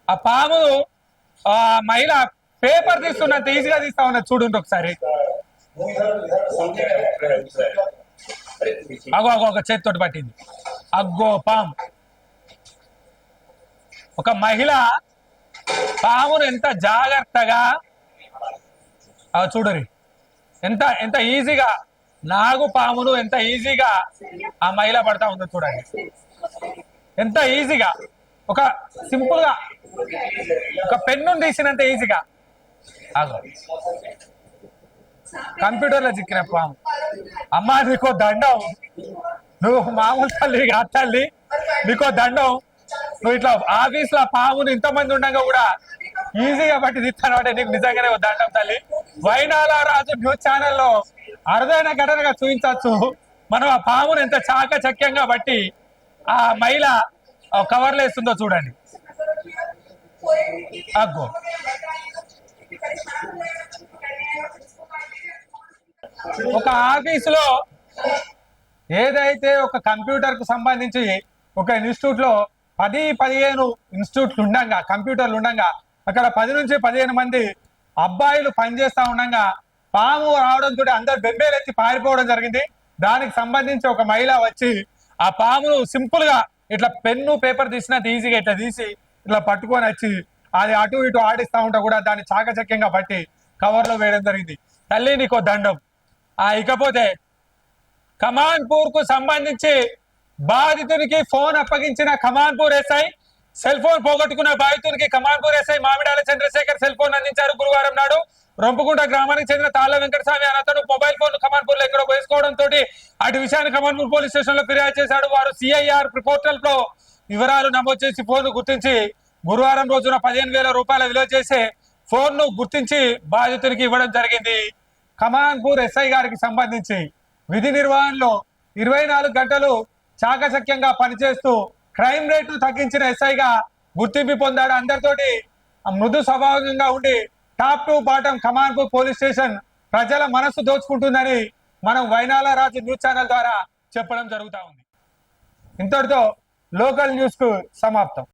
ఆ పాము ఆ మహిళ పేపర్ తీస్తున్నంత ఈజీగా తీస్తా ఉన్నది. చూడండి ఒకసారి. ఒక చేతితోటి పట్టింది. అగ్గో పాము. ఒక మహిళ పామును ఎంత జాగ్రత్తగా చూడరి, ఎంత ఈజీగా నాగు పామును ఎంత ఈజీగా ఆ మహిళ పడతా ఉందో చూడండి. ఎంత ఈజీగా ఒక సింపుల్ గా ఒక పెన్ను తీసినంత ఈజీగా కంప్యూటర్ లో చిక్కిన పాము. అమ్మా నీకో దండం, నువ్వు మామూలు తల్లి కాదు తల్లి, నీకో దండం. నువ్వు ఇట్లా ఆఫీస్ లో పామును ఇంతమంది ఉండగా కూడా ఈజీగా బట్టి తీస్తాను అంటే నీకు నిజంగానే దండం తల్లి. వైనాల రాజు న్యూస్ ఛానల్లో అరుదైన ఘటనగా చూపించవచ్చు. మనం ఆ పామును ఎంత చాకచక్యంగా బట్టి ఆ మహిళ కవర్లో వేస్తుందో చూడండి. అగ్గో ఒక ఆఫీసులో ఏదైతే ఒక కంప్యూటర్ కు సంబంధించి ఒక ఇన్స్టిట్యూట్ లో 10-15 ఇన్స్టిట్యూట్లు ఉండగా, కంప్యూటర్లు ఉండగా అక్కడ 10 నుంచి 15 మంది అబ్బాయిలు పనిచేస్తా ఉండగా పాము రావడంతో అందరు బెంబేలెత్తి పారిపోవడం జరిగింది. దానికి సంబంధించి ఒక మహిళ వచ్చి ఆ పామును సింపుల్ గా ఇట్లా పెన్ను పేపర్ తీసినట్టు ఈజీగా ఇట్లా తీసి ఇట్లా పట్టుకొని వచ్చి అది అటు ఇటు ఆడిస్తా ఉంటా కూడా దాన్ని చాకచక్యంగా పట్టి కవర్లో వేయడం జరిగింది. తల్లి నీకో దండం. ఇకపోతే కమాన్పూర్ కు సంబంధించి బాధితునికి ఫోన్ అప్పగించిన కమాన్పూర్ ఎస్ఐ, సెల్ ఫోన్ పోగొట్టుకున్న బాధితునికి Kamanpur SI Mamidala Chandrashekar cell phone అందించారు. గురువారం నాడు రొంపుకుంట గ్రామానికి చెందిన తాళ్ల వెంకటస్వామి అతను మొబైల్ ఫోన్ కమాన్పూర్ లో ఎక్కడో వేసుకోవడంతో అటు విషయాన్ని కమాన్పూర్ పోలీస్ స్టేషన్ లో ఫిర్యాదు చేశాడు. వారు సిఐఆర్ పోర్టల్ లో వివరాలు నమోదు చేసి ఫోన్ గుర్తించి గురువారం రోజున 15,000 రూపాయల విలువ చేసే ఫోన్ ను గుర్తించి బాధితునికి ఇవ్వడం జరిగింది. కమాన్పూర్ ఎస్ఐ గారికి సంబంధించి విధి నిర్వహణలో 24 గంటలు చాకచక్యంగా పనిచేస్తూ క్రైమ్ రేటు తగ్గించిన ఎస్ఐగా గుర్తింపు పొందాడు. అందరితోటి మృదు స్వభావంగా ఉండి top to bottom Kamanpur police station ప్రజల మనస్సు దోచుకుంటుందని మనం వైనాల రాజు న్యూస్ ఛానల్ ద్వారా చెప్పడం జరుగుతా ఉంది. ఇంతటితో లోకల్ న్యూస్ కు సమాప్తం.